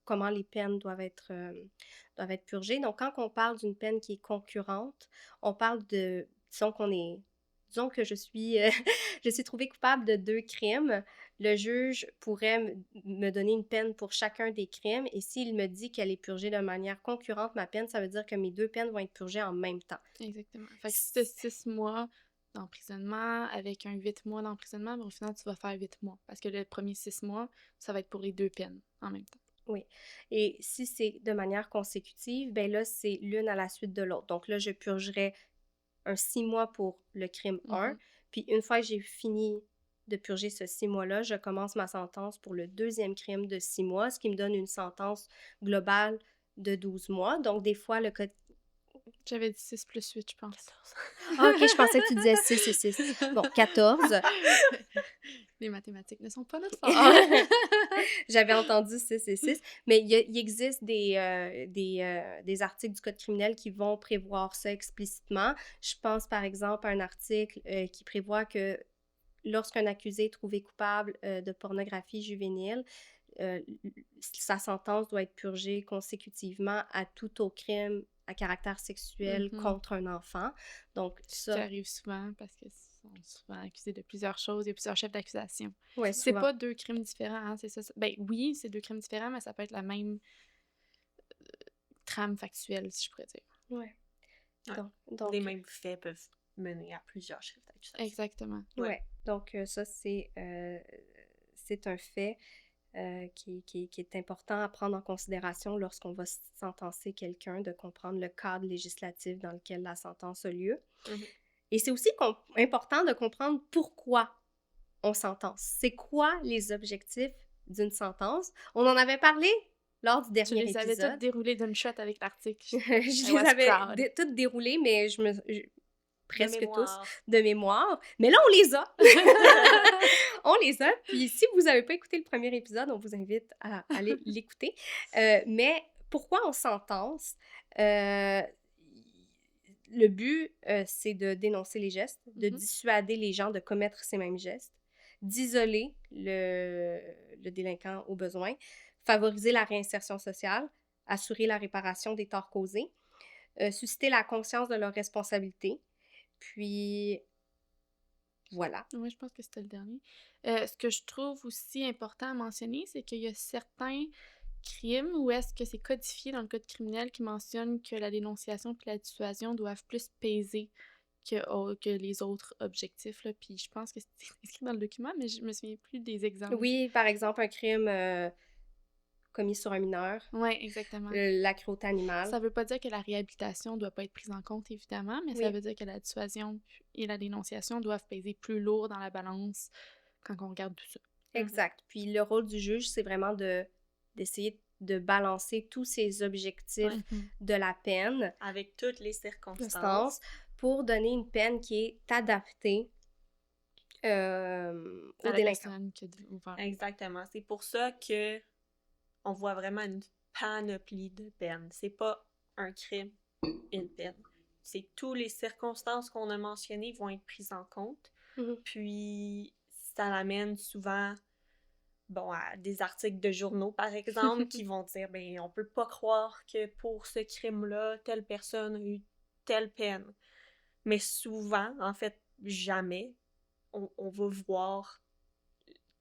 comment les peines doivent être purgées. Donc, quand on parle d'une peine qui est concurrente, on parle de, disons que je suis trouvée coupable de 2 crimes. Le juge pourrait me donner une peine pour chacun des crimes, et s'il me dit qu'elle est purgée de manière concurrente, ma peine, ça veut dire que mes 2 peines vont être purgées en même temps. Exactement. Fait que si tu as 6 mois d'emprisonnement avec un 8 mois d'emprisonnement, mais au final, tu vas faire 8 mois. Parce que le premier 6 mois, ça va être pour les 2 peines en même temps. Oui. Et si c'est de manière consécutive, ben là, c'est l'une à la suite de l'autre. Donc là, je purgerai un 6 mois pour le crime 1. Mhm. Puis une fois que j'ai fini de purger ce 6 mois-là, je commence ma sentence pour le deuxième crime de 6 mois, ce qui me donne une sentence globale de 12 mois. Donc, des fois, le code... J'avais dit 6 plus 8, je pense. 14. Ah, ok, je pensais que tu disais 6 et 6. Bon, 14. Les mathématiques ne sont pas notre fort. J'avais entendu 6 et 6. Mais il existe des articles du Code criminel qui vont prévoir ça explicitement. Je pense, par exemple, à un article qui prévoit que lorsqu'un accusé est trouvé coupable de pornographie juvénile, sa sentence doit être purgée consécutivement à tout autre crime à caractère sexuel contre un enfant. Donc, ça arrive souvent parce qu'ils sont souvent accusés de plusieurs choses. Il y a plusieurs chefs d'accusation. Ouais, c'est pas 2 crimes différents, hein, c'est ça. Ben oui, c'est 2 crimes différents, mais ça peut être la même trame factuelle, si je pourrais dire. Ouais. Donc, les mêmes faits peuvent mener à plusieurs chefs d'accusation. Exactement. Ouais. Donc, ça, c'est un fait qui est important à prendre en considération lorsqu'on va sentencer quelqu'un, de comprendre le cadre législatif dans lequel la sentence a lieu. Mm-hmm. Et c'est aussi important de comprendre pourquoi on sentence. C'est quoi les objectifs d'une sentence? On en avait parlé lors du dernier épisode. Tu les avais toutes déroulées d'une shot avec l'article. Je les avais toutes déroulées, mais presque tous de mémoire. Mais là, on les a! On les a. Puis si vous n'avez pas écouté le premier épisode, on vous invite à aller l'écouter. Mais pourquoi on sentence? Le but, c'est de dénoncer les gestes, de dissuader les gens de commettre ces mêmes gestes, d'isoler le délinquant au besoin, favoriser la réinsertion sociale, assurer la réparation des torts causés, susciter la conscience de leurs responsabilités. Puis, voilà. Oui, je pense que c'était le dernier. Ce que je trouve aussi important à mentionner, c'est qu'il y a certains crimes où est-ce que c'est codifié dans le code criminel qui mentionne que la dénonciation et la dissuasion doivent plus peser que les autres objectifs. Là. Puis je pense que c'est écrit dans le document, mais je me souviens plus des exemples. Oui, par exemple, un crime commis sur un mineur. Oui, exactement. La cruauté animale. Ça veut pas dire que la réhabilitation doit pas être prise en compte, évidemment, mais ça veut dire que la dissuasion et la dénonciation doivent peser plus lourd dans la balance quand on regarde tout ça. Exact. Puis le rôle du juge, c'est vraiment d'essayer de balancer tous ces objectifs de la peine. Avec toutes les circonstances. Pour donner une peine qui est adaptée au délinquant. Exactement. C'est pour ça que on voit vraiment une panoplie de peines. C'est pas un crime, une peine. C'est toutes les circonstances qu'on a mentionnées vont être prises en compte. Puis ça l'amène souvent à des articles de journaux, par exemple, qui vont dire on peut pas croire que pour ce crime-là, telle personne a eu telle peine. Mais souvent, en fait, jamais, on va voir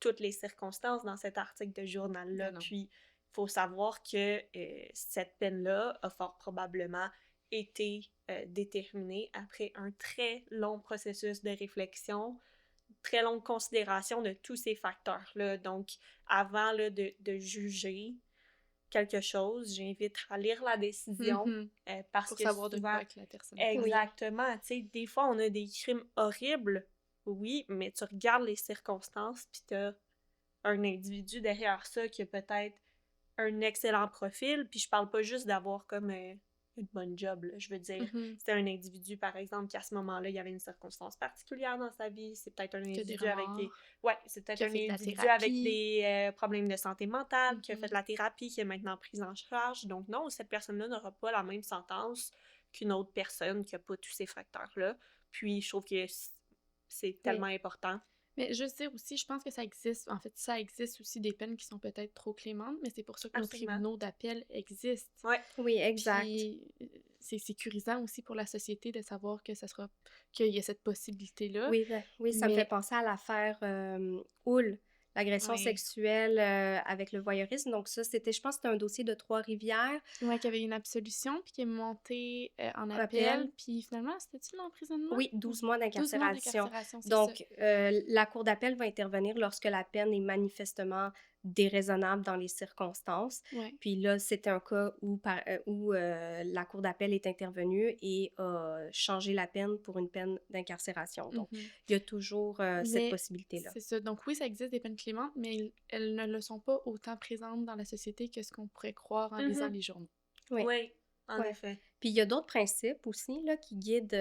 toutes les circonstances dans cet article de journal-là. Puis, il faut savoir que cette peine-là a fort probablement été déterminée après un très long processus de réflexion, très longue considération de tous ces facteurs-là. Donc, avant de juger quelque chose, j'invite à lire la décision parce pour que savoir souvent, de quoi avec la personne. Exactement. Tu sais, des fois, on a des crimes horribles, oui, mais tu regardes les circonstances puis t'as un individu derrière ça qui a peut-être un excellent profil, puis je parle pas juste d'avoir comme une bonne job, là. Je veux dire, c'était un individu, par exemple, qui à ce moment-là, il y avait une circonstance particulière dans sa vie, c'est peut-être un individu avec des... Ouais, c'est peut-être un individu avec des problèmes de santé mentale, qui a fait de la thérapie, qui est maintenant prise en charge. Donc non, cette personne-là n'aura pas la même sentence qu'une autre personne qui a pas tous ces facteurs-là. Puis je trouve que c'est tellement important. Mais je veux dire aussi, je pense que ça existe. En fait, ça existe aussi des peines qui sont peut-être trop clémentes, mais c'est pour ça que nos tribunaux d'appel existent. Ouais. Oui, exact. Puis, c'est sécurisant aussi pour la société de savoir que qu'il y a cette possibilité-là. Oui, ça me fait penser à l'affaire Hull, l'agression sexuelle avec le voyeurisme. Donc ça, je pense que c'était un dossier de Trois-Rivières. Oui, qui avait une absolution, puis qui est monté en appel. Puis finalement, c'était-tu l'emprisonnement? Oui, 12 mois d'incarcération. C'est donc, la Cour d'appel va intervenir lorsque la peine est manifestement déraisonnable dans les circonstances. Ouais. Puis là, c'était un cas où la Cour d'appel est intervenue et a changé la peine pour une peine d'incarcération. Donc, Mhm. il y a toujours cette Mais possibilité-là. c'est ça. Donc oui, ça existe des peines clémentes, mais elles ne le sont pas autant présentes dans la société que ce qu'on pourrait croire en lisant les journaux. Oui. Oui, en Ouais. effet. Puis il y a d'autres principes aussi là, qui guident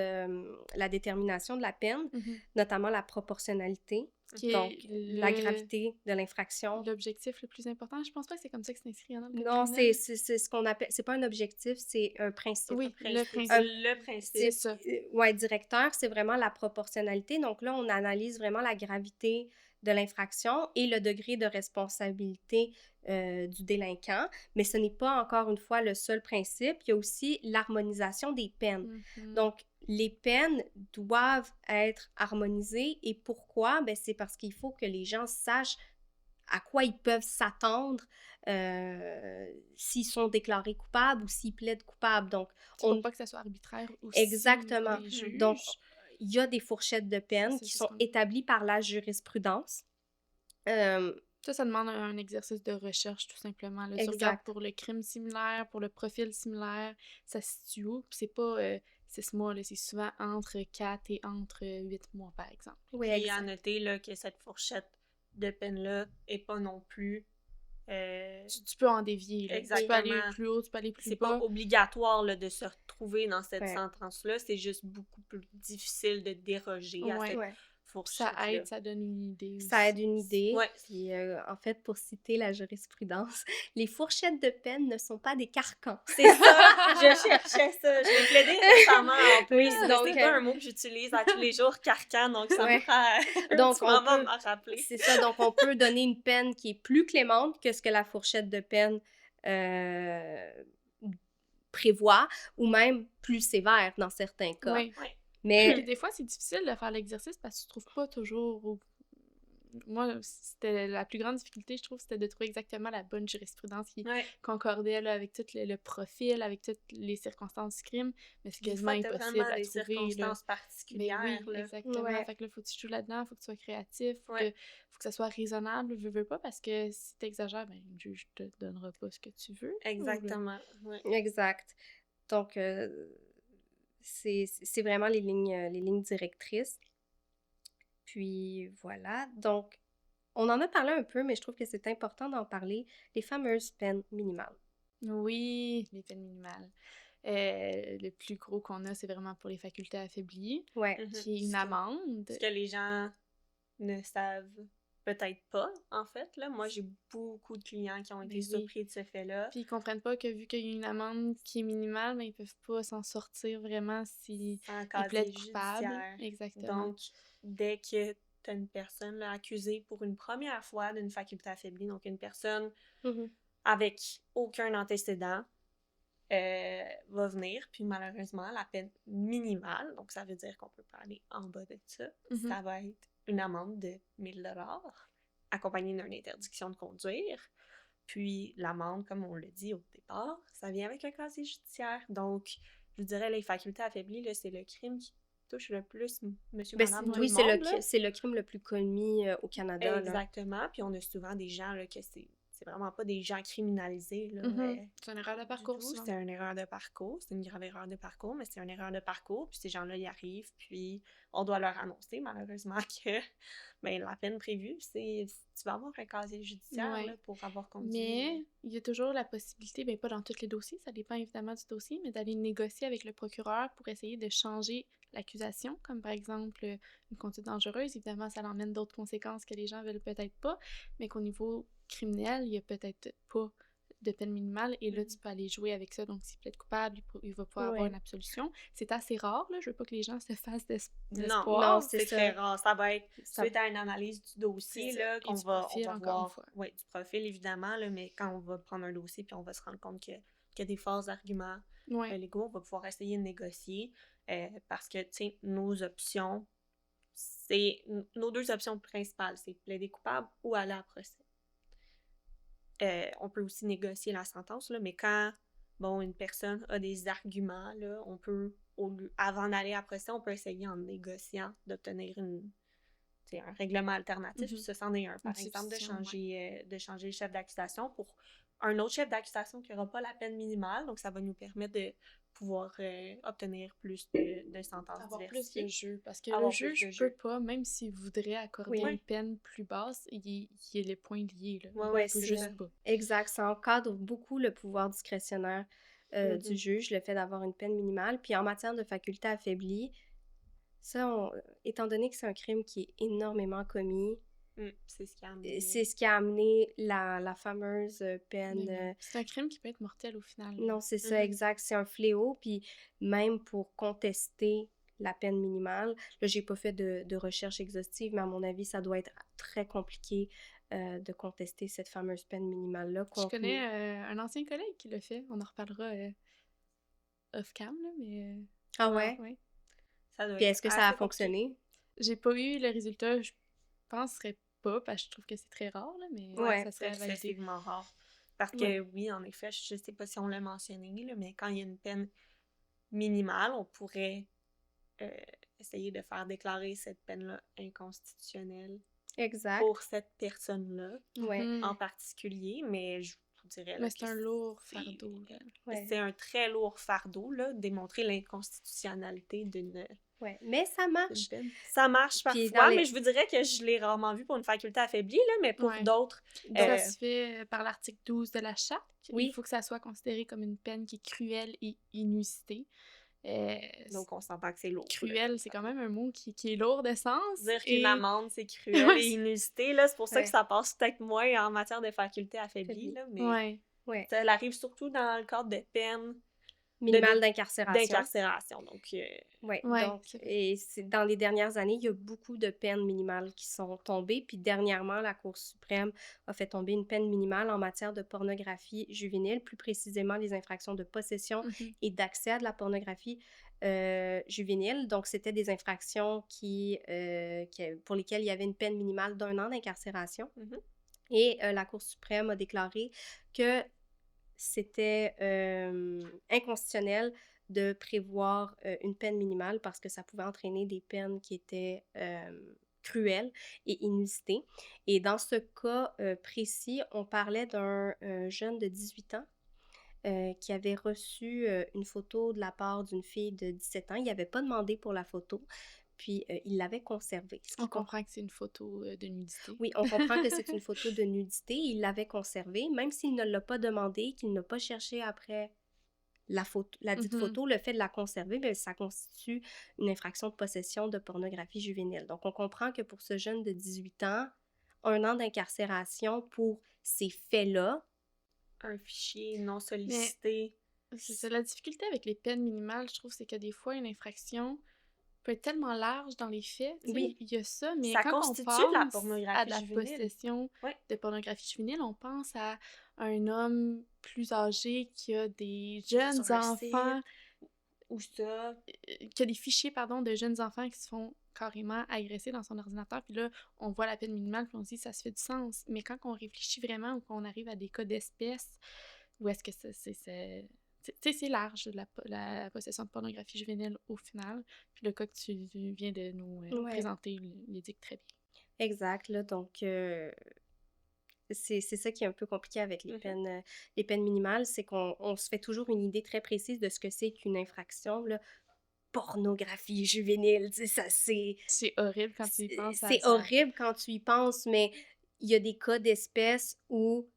la détermination de la peine, notamment la proportionnalité, Qui donc est la gravité de l'infraction. l'objectif le plus important. Je pense pas que c'est comme ça que c'est inscrit en code Non, criminel. c'est ce qu'on appelle, c'est pas un objectif, c'est un principe. Oui, Le le principe. principe. Le principe. C'est ça. Ouais, directeur, c'est vraiment la proportionnalité. Donc là, on analyse vraiment la gravité de l'infraction et le degré de responsabilité du délinquant. Mais ce n'est pas encore une fois le seul principe. Il y a aussi l'harmonisation des peines. Mhm. Donc, les peines doivent être harmonisées. Et pourquoi? Ben, c'est parce qu'il faut que les gens sachent à quoi ils peuvent s'attendre s'ils sont déclarés coupables ou s'ils plaident coupables. Donc, Pour pas que ça soit arbitraire aussi exactement. pour les juges. Donc, il y a des fourchettes de peine C'est qui ça, sont établies par la jurisprudence. Ça demande un exercice de recherche, tout simplement. Là. Tu Exact. regardes pour le crime similaire, pour le profil similaire, ça se situe où? Puis c'est pas 6 mois, là, c'est souvent entre 4 et entre 8 mois, par exemple. Oui, Et à exact. noter là, que cette fourchette de peine-là est pas non plus... Tu peux en dévier. Là. Tu peux aller Exactement. plus haut, tu peux aller plus C'est bas. pas obligatoire là, de se retrouver dans cette Ouais. sentence-là, c'est juste beaucoup plus difficile de déroger à Ouais. cette Ouais. fourchette. Ça aide, ça donne une idée aussi. Ça aide une idée. Ouais. Puis, en fait, pour citer la jurisprudence, les fourchettes de peine ne sont pas des carcans. C'est ça, je cherchais ça. Je l'ai plaidé récemment en plus. Oui, mais donc, c'est pas un mot que j'utilise à tous les jours, carcan, donc ça Ouais. me prend Donc, petit on moment peut- de m'en rappeler. C'est ça, donc on peut donner une peine qui est plus clémente que ce que la fourchette de peine prévoit, ou même plus sévère dans certains cas. Oui. Ouais. Mais Puis des fois, c'est difficile de faire l'exercice parce que tu trouves pas toujours... Moi, c'était la plus grande difficulté, je trouve, c'était de trouver exactement la bonne jurisprudence qui Ouais. concordait là, avec tout le profil, avec toutes les circonstances du crime, mais c'est Des quasiment fois, t'as impossible vraiment à des trouver. circonstances Mais particulières. oui, là. exactement. Ouais. Fait que là, faut que tu joues là-dedans, faut que tu sois créatif, faut Ouais. que ça soit raisonnable, veux pas, parce que si t'exagères, ben, le juge te donnera pas ce que tu veux. Exactement. Ouais. exact. Donc, c'est vraiment les lignes directrices. Puis voilà. Donc, on en a parlé un peu, mais je trouve que c'est important d'en parler. Les fameuses peines minimales. Oui, les peines minimales. Le plus gros qu'on a, c'est vraiment pour les facultés affaiblies, Ouais. qui est une amende. Ce que les gens ne savent peut-être pas, en fait. Là. Moi, j'ai beaucoup de clients qui ont été Ben oui. surpris de ce fait-là. Puis ils comprennent pas que vu qu'il y a une amende qui est minimale, mais ils peuvent pas s'en sortir vraiment s'ils En ils casier plaident coupables. judiciaire. Exactement. Donc, dès que tu as une personne là, accusée pour une première fois d'une faculté affaiblie, donc une personne Mhm. avec aucun antécédent, va venir, puis malheureusement, la peine minimale, donc ça veut dire qu'on peut pas aller en bas de ça, Mhm. ça va être une amende de 1000 $, accompagnée d'une interdiction de conduire. Puis l'amende, comme on l'a dit au départ, ça vient avec un casier judiciaire. Donc, je vous dirais, les facultés affaiblies, là, c'est le crime qui touche le plus monsieur, Ben, madame, tout oui, le c'est monde. là. c'est le crime le plus commis au Canada. Là. Exactement. Puis on a souvent des gens là, que c'est vraiment pas des gens criminalisés. Là, Mhm. C'est une erreur de du parcours, tout. souvent. C'est une erreur de parcours. C'est une grave erreur de parcours, mais c'est une erreur de parcours. Puis ces gens-là y arrivent. Puis on doit leur annoncer, malheureusement, que ben, la peine prévue, c'est tu vas avoir un casier judiciaire Ouais. là, pour avoir conduit. Mais il y a toujours la possibilité, ben pas dans tous les dossiers, ça dépend évidemment du dossier, mais d'aller négocier avec le procureur pour essayer de changer l'accusation, comme par exemple une conduite dangereuse. Évidemment, ça emmène d'autres conséquences que les gens veulent peut-être pas, mais qu'au niveau criminel, il y a peut-être pas de peine minimale, et là, tu peux aller jouer avec ça. Donc, s'il plaide coupable, il va pouvoir avoir Ouais. une absolution. C'est assez rare, là. Je veux pas que les gens se fassent Non, d'espoir. non, c'est c'est ça. très rare. Ça va être Ça- suite à une analyse du dossier C'est là, ça. Et qu'on du va, profil, on va encore une voir. fois. Oui, du profil, évidemment, là, mais quand on va prendre un dossier puis on va se rendre compte qu'il y a des forts arguments Ouais. légaux, on va pouvoir essayer de négocier parce que, tu sais, nos options, c'est nos deux options principales, c'est plaider coupable ou aller à procès. On peut aussi négocier la sentence, là, mais quand une personne a des arguments, là, on peut, avant d'aller à procès, on peut essayer en négociant d'obtenir un règlement alternatif, Mhm. ça, c'en est un. Par Une exemple, substitution, de changer le chef d'accusation pour un autre chef d'accusation qui n'aura pas la peine minimale. Donc, ça va nous permettre de pouvoir obtenir plus de sentences Avoir plus diversifiées. de jeu, parce que le Avoir plus juge de peut jeu. pas, même s'il voudrait accorder Oui. une peine plus basse, il est les points liés, là. Ouais, Il ouais, peut c'est juste ça. pas. Exact, ça encadre beaucoup le pouvoir discrétionnaire du Mhm. juge, le fait d'avoir une peine minimale. Puis en matière de faculté affaiblie, ça, étant donné que c'est un crime qui est énormément commis, C'est ce qui a amené. c'est ce qui a amené la fameuse peine. Mais oui. C'est un crime qui peut être mortel au final. là. Non, c'est ça, Mhm. exact. C'est un fléau. Puis même pour contester la peine minimale, là, j'ai pas fait de recherche exhaustive, mais à mon avis, ça doit être très compliqué de contester cette fameuse peine minimale-là. Je connais contenue. un ancien collègue qui l'a fait. On en reparlera off-cam, là, mais... Ah ouais? ouais. Ça doit Puis être est-ce que ça a assez compliqué. fonctionné? J'ai pas eu le résultat, je penserais pas, parce que je trouve que c'est très rare, là, mais Ouais, ça C'est serait à valider. excessivement rare. Parce que Ouais. oui, en effet, je sais pas si on l'a mentionné, là, mais quand il y a une peine minimale, on pourrait euh, essayer de faire déclarer cette peine-là inconstitutionnelle Exact. pour cette personne-là Ouais. Mhm. en particulier, mais je vous dirais là, Mais que c'est un lourd c'est- fardeau, là. Ouais. c'est un très lourd fardeau, là, démontrer l'inconstitutionnalité d'une Ouais. Mais ça marche. peine. Ça marche Puis parfois, dans les- mais je vous dirais que je l'ai rarement vu pour une faculté affaiblie, là, mais pour Ouais. d'autres, Ça se fait par l'article 12 de la Charte. Oui. Il faut que ça soit considéré comme une peine qui est cruelle et inusitée. donc on s'entend que c'est lourd. là. Cruel, c'est quand même un mot qui est lourd de sens. Dire et- qu'une amende, c'est cruel Ouais, et inusité, là, c'est pour ça Ouais. que ça passe peut-être moins en matière de faculté affaiblie, là, mais Ouais. Ouais. ça arrive surtout dans le cadre de peines Minimale d'incarcération. d'incarcération. Donc, Ouais. Ouais, Donc, c'est vrai. et dans les dernières années, il y a beaucoup de peines minimales qui sont tombées. Puis dernièrement, la Cour suprême a fait tomber une peine minimale en matière de pornographie juvénile, plus précisément les infractions de possession Mhm. et d'accès à de la pornographie juvénile. Donc, c'était des infractions pour lesquelles il y avait une peine minimale d'1 an d'incarcération. Mhm. Et la Cour suprême a déclaré que c'était inconstitutionnel de prévoir une peine minimale parce que ça pouvait entraîner des peines qui étaient cruelles et inusitées. Et dans ce cas précis, on parlait d'un jeune de 18 ans qui avait reçu une photo de la part d'une fille de 17 ans. Il n'avait pas demandé pour la photo, puis il l'avait conservée. On comprend que c'est une photo de nudité. Oui, on comprend que c'est une photo de nudité. Il l'avait conservée, même s'il ne l'a pas demandé, qu'il n'a pas cherché après la dite Mhm. photo, le fait de la conserver, bien, ça constitue une infraction de possession de pornographie juvénile. Donc, on comprend que pour ce jeune de 18 ans, 1 an d'incarcération pour ces faits-là, un fichier non sollicité. C'est ça. La difficulté avec les peines minimales, je trouve, c'est que des fois, une infraction peut être tellement large dans les faits. Tu sais, Oui. il y a ça, mais Ça quand on constitue pense de la pornographie à de la juvénile. possession Ouais. de pornographie juvénile, on pense à un homme plus âgé qui a des jeunes Sur un enfants, Ou ça. qui a des fichiers, pardon, de jeunes enfants qui se font carrément agresser dans son ordinateur. Puis là, on voit la peine minimale, puis on se dit ça se fait du sens. Mais quand on réfléchit vraiment ou qu'on arrive à des cas d'espèce, où est-ce que c'est large, la possession de pornographie juvénile au final. Puis le cas que tu viens de nous Ouais. présenter l'indique très bien. exact, là, donc c'est ça qui est un peu compliqué avec Mhm. les peines minimales, c'est qu'on se fait toujours une idée très précise de ce que c'est qu'une infraction, là. Pornographie juvénile, tu sais, ça c'est... C'est horrible quand tu y penses. C'est horrible quand tu y penses, mais il y a des cas d'espèces où,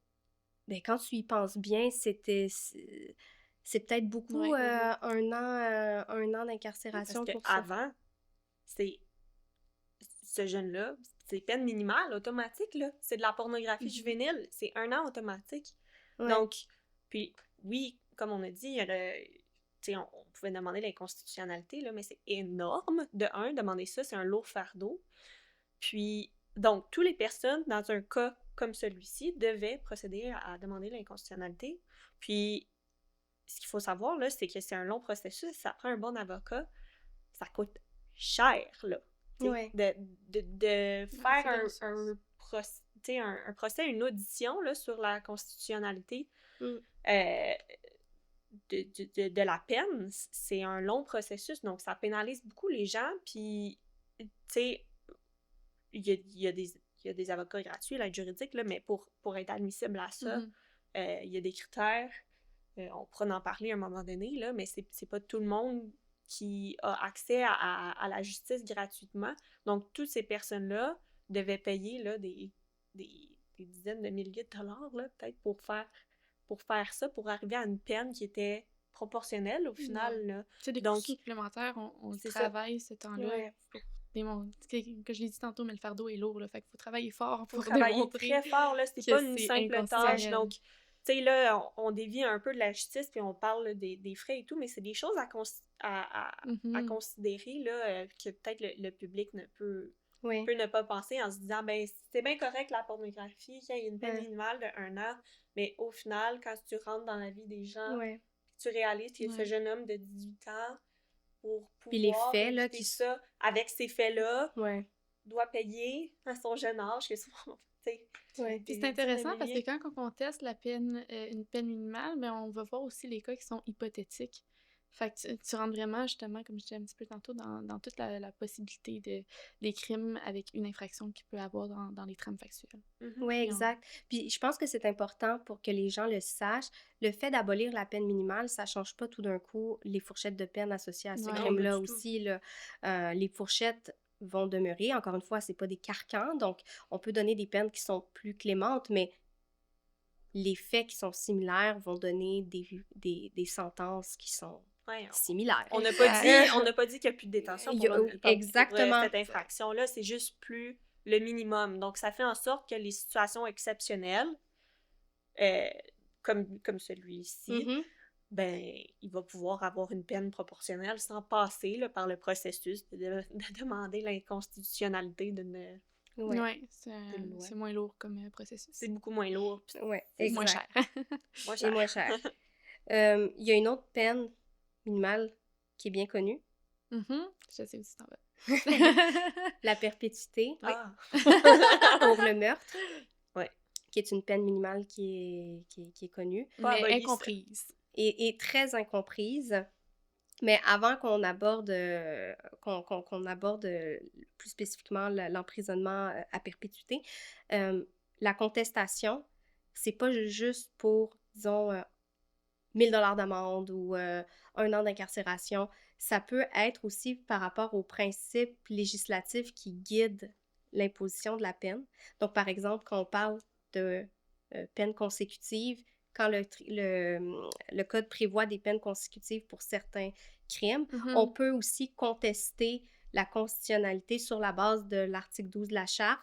ben, quand tu y penses bien, c'est peut-être beaucoup Ouais. 1 an Parce d'incarcération pour ça. qu'avant, c'est ce jeune-là, c'est peine minimale, automatique, là. C'est de la pornographie Mhm. juvénile. C'est 1 an automatique. Ouais. Donc, puis oui, comme on a dit, il y a on pouvait demander l'inconstitutionnalité, là, mais c'est énorme. De demander ça, c'est un lourd fardeau. Puis, donc, toutes les personnes, dans un cas comme celui-ci, devaient procéder à demander l'inconstitutionnalité. Puis, ce qu'il faut savoir, là, c'est que c'est un long processus, ça prend un bon avocat, ça coûte cher, là. Ouais. De faire c'est un procès, une audition là, sur la constitutionnalité Mm. de la peine, c'est un long processus, donc ça pénalise beaucoup les gens, puis, tu sais, il y a des avocats gratuits, l'aide juridique, là, mais pour être admissible à ça, il y a des critères. On pourra en parler à un moment donné, là, mais c'est pas tout le monde qui a accès à la justice gratuitement. Donc, toutes ces personnes-là devaient payer là, des dizaines de milliers de dollars, là, peut-être, pour faire ça, pour arriver à une peine qui était proportionnelle, au final. Là. Tu sais, des Donc, coûts supplémentaires, on le c'est ça. travaille ce temps-là Ouais. pour démontrer, que je l'ai dit tantôt, mais le fardeau est lourd, là, fait qu'il faut travailler fort Faut pour travailler démontrer très fort, là, c'est que pas une c'est simple tâche. inconstitutionnel. Donc, tu sais, là, on dévie un peu de la justice, puis on parle là, des frais et tout, mais c'est des choses à considérer, là, que peut-être le public peut ne pas penser en se disant, ben, c'est bien correct la pornographie, qu'il y ait une peine minimale de 1 an, mais au final, quand tu rentres dans la vie des gens, tu réalises que ce jeune homme de 18 ans, pour Puis les pouvoir faits, là, éviter ça, avec ces faits-là, Ouais. doit payer à son jeune âge, que souvent, tu sais, Ouais. Puis c'est intéressant parce que quand on conteste la peine, une peine minimale, mais on va voir aussi les cas qui sont hypothétiques. Fait que tu rentres vraiment, justement, comme je disais un petit peu tantôt, dans toute la possibilité des crimes avec une infraction qu'il peut avoir dans les trames factuelles. Oui, exact. Puis je pense que c'est important pour que les gens le sachent. Le fait d'abolir la peine minimale, ça change pas tout d'un coup les fourchettes de peine associées à ce crime-là aussi. Là. Les fourchettes vont demeurer. Encore une fois, c'est pas des carcans, donc on peut donner des peines qui sont plus clémentes, mais les faits qui sont similaires vont donner des sentences qui sont similaires. On n'a pas dit qu'il n'y a plus de détention pour cette infraction-là, c'est juste plus le minimum. Donc, ça fait en sorte que les situations exceptionnelles, comme celui-ci, ben, il va pouvoir avoir une peine proportionnelle sans passer là, par le processus de demander l'inconstitutionnalité d'une... Oui, c'est moins lourd comme processus. C'est beaucoup moins lourd. C'est moins cher. Et moins cher. Il y a une autre peine minimale qui est bien connue. Je sais où tu t'en vas. La perpétuité pour le meurtre, qui est une peine minimale qui est connue. Mais incomprise. Et très incomprise. Mais avant qu'on aborde, qu'on aborde plus spécifiquement l'emprisonnement à perpétuité, la contestation, c'est pas juste pour, disons, 1000 $ d'amende ou 1 an d'incarcération. Ça peut être aussi par rapport aux principes législatifs qui guident l'imposition de la peine. Donc, par exemple, quand on parle de peine consécutive, quand le Code prévoit des peines consécutives pour certains crimes, on peut aussi contester la constitutionnalité sur la base de l'article 12 de la Charte.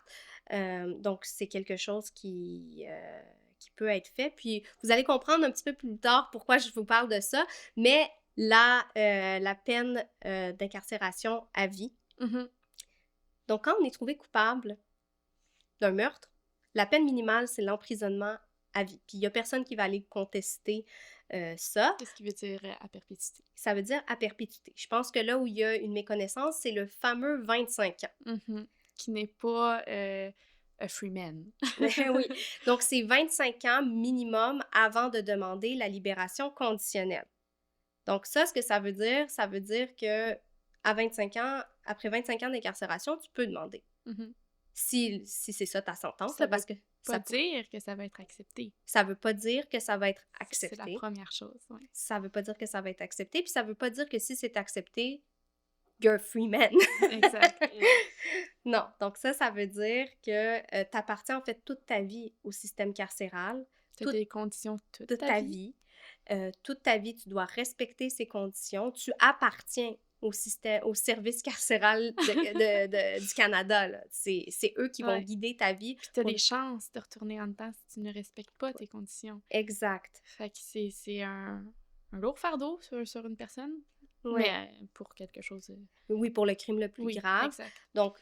Donc, c'est quelque chose qui peut être fait. Puis, vous allez comprendre un petit peu plus tard pourquoi je vous parle de ça, mais la peine d'incarcération à vie. Donc, quand on est trouvé coupable d'un meurtre, la peine minimale, c'est l'emprisonnement à vie. Puis il n'y a personne qui va aller contester ça. Qu'est-ce qui veut dire à perpétuité? Ça veut dire à perpétuité. Je pense que là où il y a une méconnaissance, c'est le fameux 25 ans. Qui n'est pas a free man. Oui. Donc, c'est 25 ans minimum avant de demander la libération conditionnelle. Donc, ça, ce que ça veut dire que à 25 ans, après 25 ans d'incarcération, tu peux demander. Si c'est ça ta sentence, ça parce que ça veut pas dire que ça va être accepté. Ça veut pas dire que ça va être accepté. C'est la première chose, oui. Ça veut pas dire que ça va être accepté, puis ça veut pas dire que si c'est accepté, you're a free man. Exact. Non, donc ça veut dire que t'appartiens en fait toute ta vie au système carcéral. T'as des conditions toute ta vie. Toute ta vie, tu dois respecter ces conditions. Tu appartiens au service carcéral du Canada. Là. C'est eux qui vont guider ta vie. Puis t'as des chances de retourner en dedans si tu ne respectes pas tes conditions. Exact. Fait que c'est un lourd fardeau sur une personne, mais pour quelque chose... Oui, pour le crime le plus grave. Exact. Donc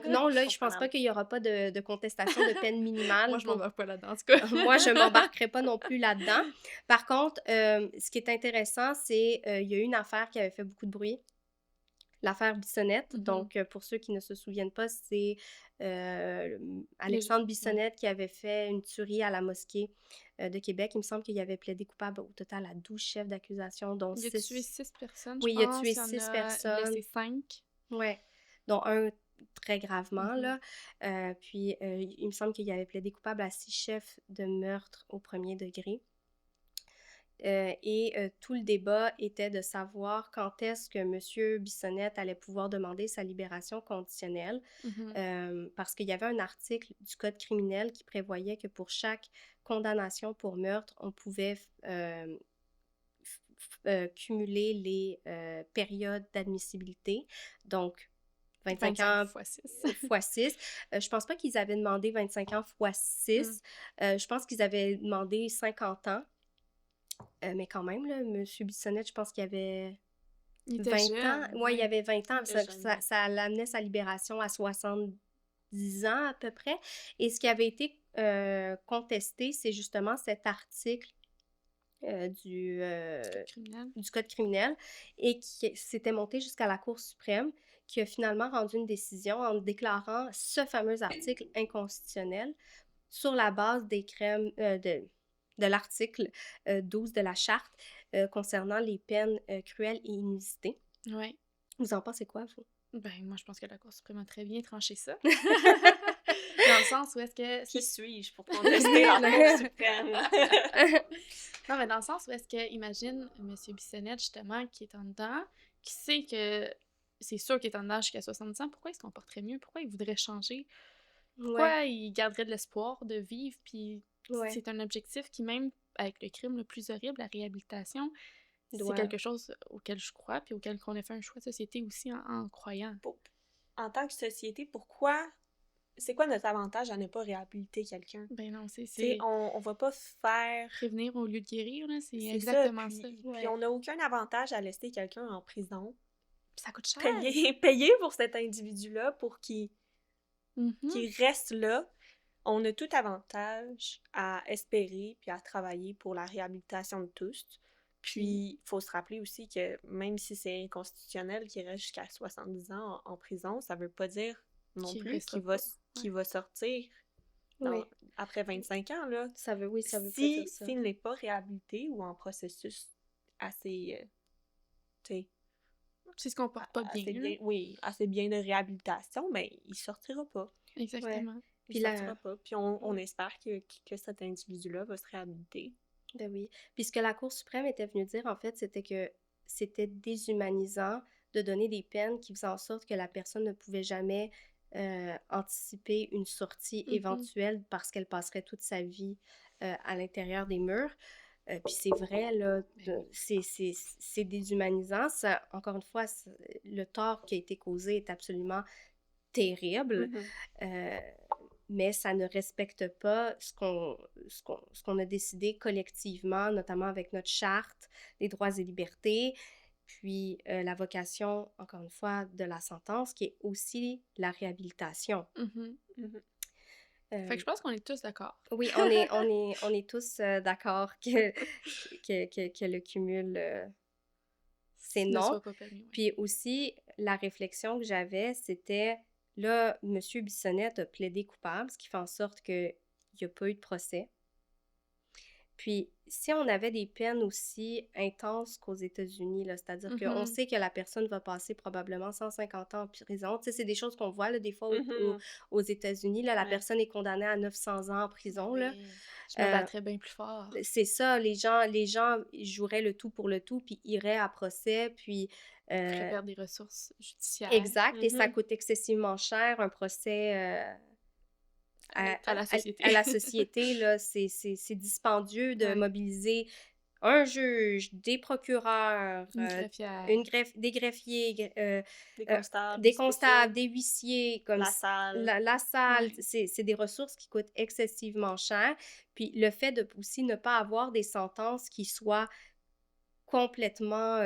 non, là, je pense pas qu'il y aura pas de contestation de peine minimale. Moi, je m'embarque pas là-dedans, en tout cas. Moi, je m'embarquerai pas non plus là-dedans. Par contre, ce qui est intéressant, c'est il y a eu une affaire qui avait fait beaucoup de bruit. L'affaire Bissonnette. Donc, pour ceux qui ne se souviennent pas, c'est Alexandre Bissonnette qui avait fait une tuerie à la mosquée de Québec. Il me semble qu'il avait plaidé coupable au total à 12 chefs d'accusation, dont il a tué 6 personnes, Oui, il a tué 6 personnes. Il a laissé 5. Ouais. Dont un très gravement, Mhm. là. Puis, il me semble qu'il avait plaidé coupable à 6 chefs de meurtre au premier degré. Tout le débat était de savoir quand est-ce que M. Bissonnette allait pouvoir demander sa libération conditionnelle, Mhm. parce qu'il y avait un article du Code criminel qui prévoyait que pour chaque condamnation pour meurtre, on pouvait cumuler les périodes d'admissibilité. Donc, 25 25 ans fois 6. fois 6. Je pense pas qu'ils avaient demandé 25 ans fois 6. Je pense qu'ils avaient demandé 50 ans. Mais quand même, là, M. Bissonnette, je pense qu'il avait Il était 20 ans. jeune, Ouais, il oui. avait 20 ans. Très jeune, ouais. Ça l'amenait sa libération à 70 ans à peu près. Et ce qui avait été contesté, c'est justement cet article euh, du, euh, Criminel. du Code criminel et qui s'était monté jusqu'à la Cour suprême, qui a finalement rendu une décision en déclarant ce fameux article inconstitutionnel sur la base de l'article 12 de la Charte concernant les peines cruelles et inusitées. Ouais. Vous en pensez quoi, vous? Ben, moi, je pense que la Cour suprême a très bien tranché ça. Dans le sens où est-ce que... Qui suis-je pour contester la Cour suprême? Non, mais dans le sens où est-ce que, imagine, M. Bissonnette, justement, qui est en dedans, qui sait que c'est sûr qu'il est en dedans jusqu'à 70 ans, pourquoi il se comporterait mieux? Pourquoi il voudrait changer? Ouais, Pourquoi il garderait de l'espoir de vivre? Puis ouais, c'est un objectif qui, même avec le crime le plus horrible, la réhabilitation, c'est doit. quelque chose auquel je crois, puis auquel on a fait un choix de société aussi en croyant. En tant que société, pourquoi... C'est quoi notre avantage à ne pas réhabiliter quelqu'un? Ben non, Tu sais, c'est on va pas faire... prévenir au lieu de guérir, là, c'est C'est ça, exactement puis, ça. puis Ouais. on n'a aucun avantage à laisser quelqu'un en prison. Puis ça coûte cher. Payer pour cet individu-là pour qu'il Mhm. reste là. On a tout avantage à espérer puis à travailler pour la réhabilitation de tous. Puis, il faut se rappeler aussi que même si c'est inconstitutionnel qu'il reste jusqu'à 70 ans en prison, ça veut pas dire non Qu'il plus restera pas. qu'il va sortir Oui, après 25 ans, là. ça veut pas dire ça. S'il n'est pas réhabilité ou en processus assez, tu sais, S'il se comporte pas bien, assez là. bien, oui, assez bien de réhabilitation, mais il sortira pas. Exactement. Il Puis sortira pas. Puis on espère que cet individu-là va se réhabiliter. Ben oui. Puis ce que la Cour suprême était venue dire, en fait, c'était que c'était déshumanisant de donner des peines qui faisaient en sorte que la personne ne pouvait jamais anticiper une sortie Mhm. éventuelle parce qu'elle passerait toute sa vie à l'intérieur des murs. Puis c'est vrai, là, Ben oui. c'est déshumanisant. Ça, encore une fois, le tort qui a été causé est absolument terrible. Mhm. Mais ça ne respecte pas ce qu'on a décidé collectivement, notamment avec notre charte des droits et libertés, puis la vocation, encore une fois, de la sentence, qui est aussi la réhabilitation. Mhm. Mhm. Fait que je pense qu'on est tous d'accord. Oui, on est tous d'accord que le cumul, c'est Ne non. soit pas permis, ouais. Puis aussi, la réflexion que j'avais, c'était, là, M. Bissonnette a plaidé coupable, ce qui fait en sorte qu'il n'y a pas eu de procès. Puis, si on avait des peines aussi intenses qu'aux États-Unis, là, c'est-à-dire qu'on Mhm. sait que la personne va passer probablement 150 ans en prison. Tu sais, c'est des choses qu'on voit, là, des fois Mhm. aux États-Unis, là, la Ouais. personne est condamnée à 900 ans en prison, là. Oui. Je me battrais bien plus fort. C'est ça, les gens joueraient le tout pour le tout, puis iraient à procès, puis... Ferait perdre des ressources judiciaires exact, et ça Mhm. coûte excessivement cher, un procès à la société. à la société, là, c'est dispendieux de Ouais. mobiliser un juge, des procureurs, Une greffière. des greffiers, Des constables. des c'est ça. constables, des huissiers, comme La salle. la salle, Ouais. c'est des ressources qui coûtent excessivement cher. Puis le fait de aussi ne pas avoir des sentences qui soient complètement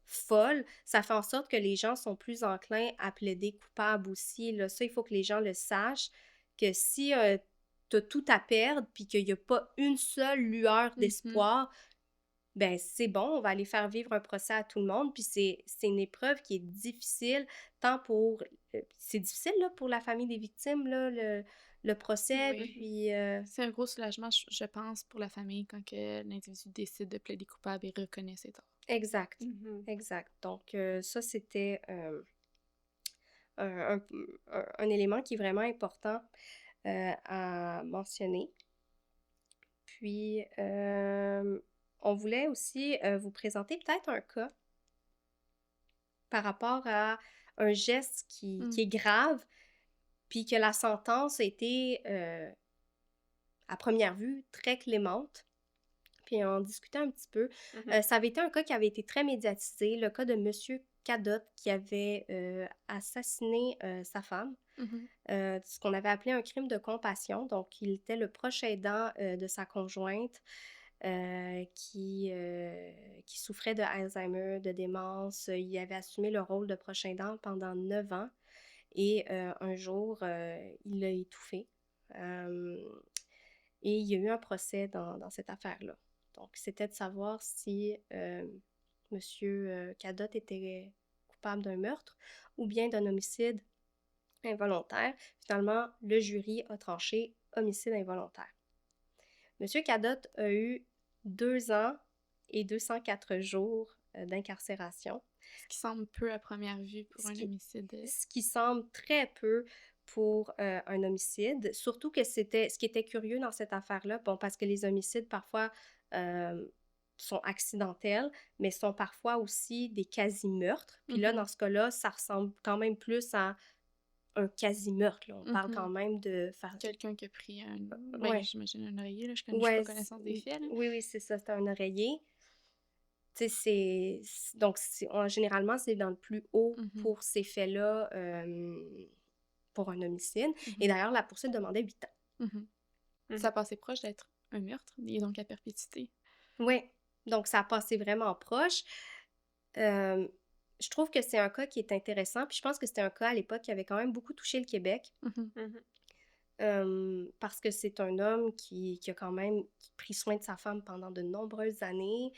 folles, ça fait en sorte que les gens sont plus enclins à plaider coupable aussi. Là. Ça, il faut que les gens le sachent, que si tu as tout à perdre puis qu'il n'y a pas une seule lueur Mhm. d'espoir, ben c'est bon, on va aller faire vivre un procès à tout le monde. Puis c'est une épreuve qui est difficile, tant pour... c'est difficile là, pour la famille des victimes, là, le procès, Oui. puis... C'est un gros soulagement, je pense, pour la famille quand que l'individu décide de plaider coupable et reconnaît ses torts. Exact, Mhm. exact. Donc ça, c'était un élément qui est vraiment important à mentionner. Puis, on voulait aussi vous présenter peut-être un cas par rapport à un geste qui est grave, puis que la sentence a été, à première vue, très clémente. Puis on discutait un petit peu. Ça avait été un cas qui avait été très médiatisé, le cas de Monsieur Cadotte qui avait assassiné sa femme. Ce qu'on avait appelé un crime de compassion. Donc, il était le proche aidant de sa conjointe qui souffrait de Alzheimer, de démence. Il avait assumé le rôle de proche aidant pendant 9 ans et un jour, il l'a étouffé. Et il y a eu un procès dans cette affaire-là. Donc, c'était de savoir si M. Cadotte était coupable d'un meurtre ou bien d'un homicide involontaire. Finalement, le jury a tranché homicide involontaire. M. Cadotte a eu 2 ans et 204 jours d'incarcération. Ce qui semble peu à première vue pour un homicide. Ce qui semble très peu pour un homicide. Surtout que ce qui était curieux dans cette affaire-là, bon, parce que les homicides, parfois, sont accidentels, mais sont parfois aussi des quasi-meurtres. Puis là, dans ce cas-là, ça ressemble quand même plus à un quasi-meurtre. Là. On parle quand même de... Quelqu'un qui a pris j'imagine un oreiller, là. Je n'ai pas connaissance des faits. Là. Oui, c'est ça, c'est un oreiller. Tu sais, donc, généralement, c'est dans le plus haut pour ces faits-là, pour un homicide. Et d'ailleurs, la poursuite demandait 8 ans. Ça passait proche d'être un meurtre, et donc à perpétuité. Oui, donc ça a passé vraiment proche. Je trouve que c'est un cas qui est intéressant, puis je pense que c'était un cas à l'époque qui avait quand même beaucoup touché le Québec. Parce que c'est un homme qui a quand même pris soin de sa femme pendant de nombreuses années.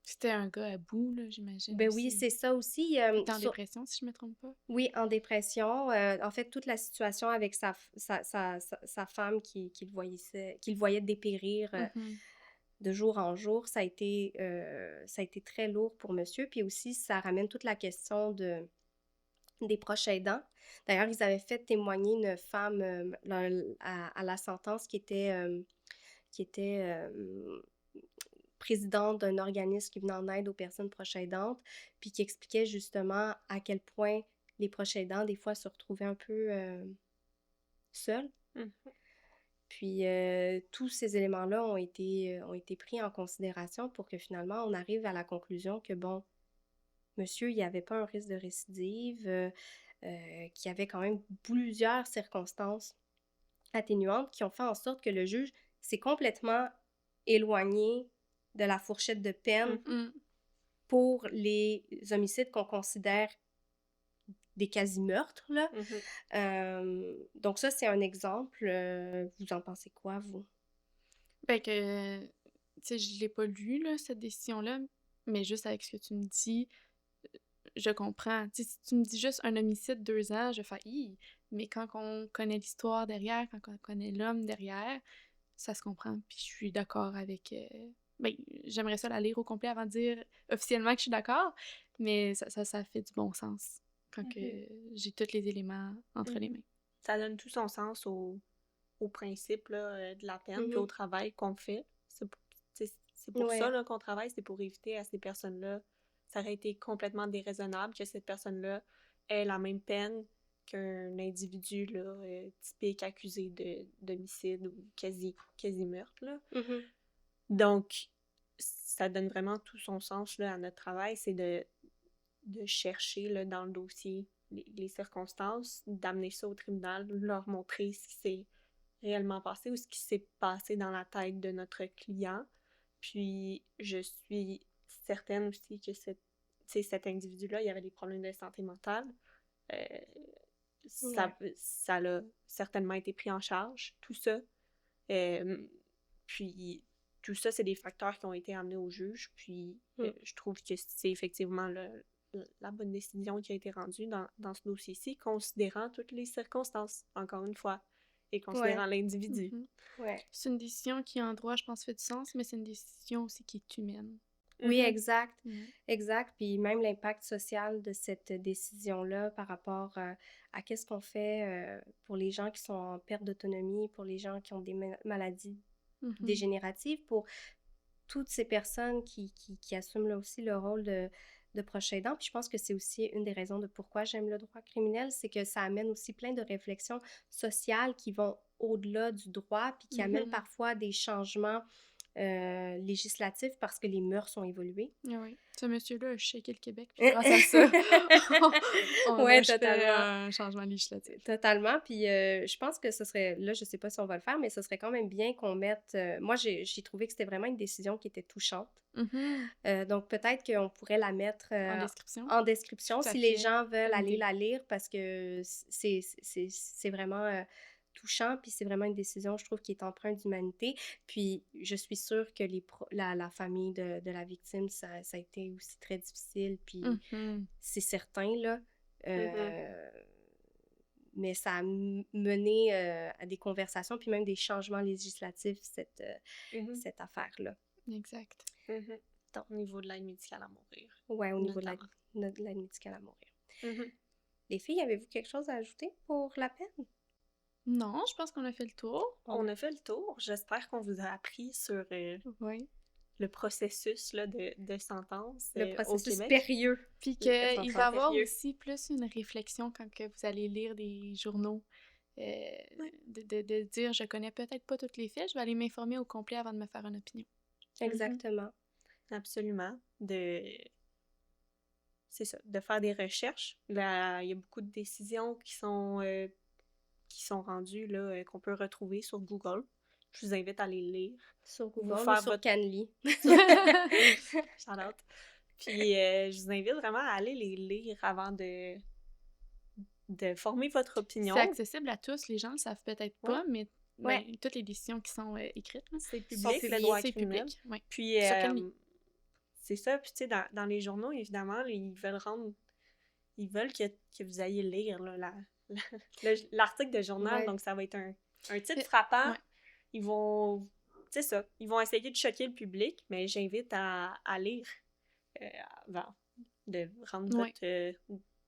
C'était un gars à bout, là, j'imagine. Ben oui, c'est ça aussi. Il était en dépression, si je ne me trompe pas. Oui, en dépression. En fait, toute la situation avec sa femme qui le voyait dépérir de jour en jour, ça a été très lourd pour monsieur. Puis aussi, ça ramène toute la question des proches aidants. D'ailleurs, ils avaient fait témoigner une femme à la sentence qui était présidente d'un organisme qui venait en aide aux personnes proches aidantes, puis qui expliquait justement à quel point les proches aidants, des fois, se retrouvaient un peu seuls. Puis tous ces éléments-là ont été pris en considération pour que finalement, on arrive à la conclusion que, bon, monsieur, il n'y avait pas un risque de récidive, qu'il y avait quand même plusieurs circonstances atténuantes qui ont fait en sorte que le juge s'est complètement éloigné de la fourchette de peine pour les homicides qu'on considère des quasi-meurtres, là. Donc ça, c'est un exemple. Vous en pensez quoi, vous? Ben que, tu sais, je l'ai pas lu, là, cette décision-là, mais juste avec ce que tu me dis, je comprends. Tu sais, si tu me dis juste un homicide 2 ans, je fais « Hi! » Mais quand on connaît l'histoire derrière, quand on connaît l'homme derrière, ça se comprend. Puis je suis d'accord avec... Ben, j'aimerais ça la lire au complet avant de dire officiellement que je suis d'accord, mais ça fait du bon sens quand que j'ai tous les éléments entre les mains. Ça donne tout son sens au principe là, de la peine puis au travail qu'on fait. C'est pour ça là, qu'on travaille, c'est pour éviter à ces personnes-là. Ça aurait été complètement déraisonnable que cette personne-là ait la même peine qu'un individu là, typique accusé d'homicide ou quasi-meurtre. Là. Donc, ça donne vraiment tout son sens là, à notre travail, c'est de chercher là, dans le dossier les circonstances, d'amener ça au tribunal, leur montrer ce qui s'est réellement passé ou ce qui s'est passé dans la tête de notre client. Puis, je suis certaine aussi que cet individu-là, il avait des problèmes de santé mentale. Ça l'a certainement été pris en charge, tout ça. Puis, tout ça, c'est des facteurs qui ont été amenés au juge. Puis, je trouve que c'est effectivement la bonne décision qui a été rendue dans ce dossier-ci, considérant toutes les circonstances, encore une fois, et considérant l'individu. C'est une décision qui, en droit, je pense, fait du sens, mais c'est une décision aussi qui est humaine. Oui, Mhm. exact, Mhm. exact. Puis même l'impact social de cette décision-là par rapport à qu'est-ce qu'on fait pour les gens qui sont en perte d'autonomie, pour les gens qui ont des maladies Mhm. dégénératives, pour toutes ces personnes qui assument là aussi le rôle de proche aidant. Puis je pense que c'est aussi une des raisons de pourquoi j'aime le droit criminel, c'est que ça amène aussi plein de réflexions sociales qui vont au-delà du droit, puis qui amènent Mhm. parfois des changements législatifs parce que les mœurs ont évolué. Ah oui. Ce monsieur-là a shaké le Québec, puis grâce à ça, on a Ouais, fait totalement. un changement législatif. Totalement. Puis je pense que ce serait, là, je sais pas si on va le faire, mais ce serait quand même bien qu'on mette. Moi, j'ai trouvé que c'était vraiment une décision qui était touchante. Mhm. Donc peut-être qu'on pourrait la mettre En description? en description Tout à si les fait. gens veulent Bonne aller idée. la lire parce que c'est vraiment touchant, puis c'est vraiment une décision, je trouve, qui est empreinte d'humanité. Puis je suis sûre que la famille de la victime, ça a été aussi très difficile, puis Mhm. c'est certain, là. Mhm. Euh, mais ça a mené à des conversations, puis même des changements législatifs, Mhm. cette affaire-là. Exact. Mhm. Au niveau de l'aide médicale à mourir, Ouais, au niveau de notamment. de l'aide médicale à mourir. Mhm. Les filles, avez-vous quelque chose à ajouter pour la peine? Non, je pense qu'on a fait le tour. On a fait le tour. J'espère qu'on vous a appris sur Oui. le processus là, de sentence Le au processus Québec. périlleux. Puis de qu'il sentence. va y avoir Sérieux. aussi plus une réflexion quand que vous allez lire des journaux. De dire, je connais peut-être pas tous les faits, je vais aller m'informer au complet avant de me faire une opinion. Exactement. Absolument. C'est ça, de faire des recherches. Là, il y a beaucoup de décisions qui sont rendues, là, qu'on peut retrouver sur Google. Je vous invite à les lire. Sur Vous Google ou faire sur votre... Canly. Shout out. Puis, je vous invite vraiment à aller les lire avant de former votre opinion. C'est accessible à tous, les gens le savent peut-être Ouais. pas, mais Ouais. toutes les décisions qui sont écrites, là, C'est sont public, le publiées, droit c'est criminel. public. Ouais. Puis, Sur Canly. c'est ça. Puis, tu sais, dans les journaux, évidemment, là, ils veulent que vous ayez lire là, l'article de journal. Ouais. Donc, ça va être un titre frappant. Ouais. Ils vont... C'est ça. Ils vont essayer de choquer le public, mais j'invite à lire avant de rendre Ouais. votre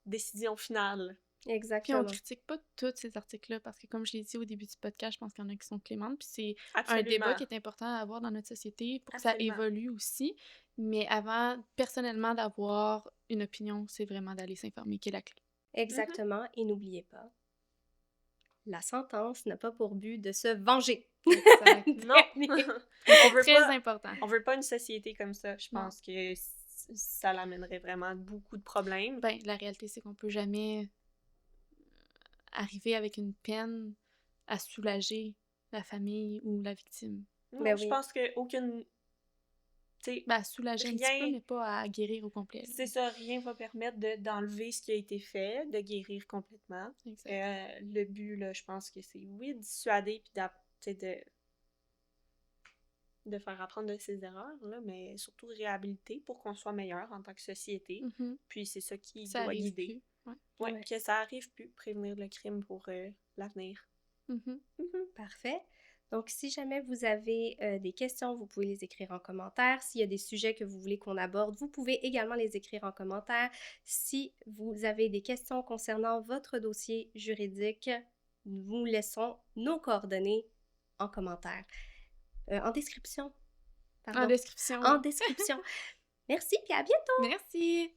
décision finale. Puis on Exactement. critique pas tous ces articles-là, parce que comme je l'ai dit au début du podcast, je pense qu'il y en a qui sont clémentes, puis c'est un Absolument. débat qui est important à avoir dans notre société pour que ça Absolument. évolue aussi. Mais avant, personnellement, d'avoir une opinion, c'est vraiment d'aller s'informer qui est la clé. Exactement. Et n'oubliez pas, la sentence n'a pas pour but de se venger. Exact. Non! On veut Très pas... important. On veut pas une société comme ça. Je Non. pense que ça l'amènerait vraiment beaucoup de problèmes. Ben, la réalité, c'est qu'on peut jamais arriver avec une peine à soulager la famille ou la victime. Non, Ben je oui. pense qu'aucune... Ben, à soulager un petit Rien- peu, mais pas à guérir au complet. là. C'est ça, rien va permettre d'enlever ce qui a été fait, de guérir complètement. Exact. Le but, là, je pense que c'est, oui, dissuader, puis de faire apprendre de ses erreurs, là, mais surtout réhabiliter pour qu'on soit meilleur en tant que société. Mhm. Puis c'est ça qui Ça doit arrive guider. plus. Ouais. Ouais, Ouais. que ça arrive plus, prévenir le crime pour l'avenir. Mhm. Parfait. Donc, si jamais vous avez des questions, vous pouvez les écrire en commentaire. S'il y a des sujets que vous voulez qu'on aborde, vous pouvez également les écrire en commentaire. Si vous avez des questions concernant votre dossier juridique, nous laissons nos coordonnées en commentaire. En description. Pardon. En description. En description. Merci, puis à bientôt! Merci!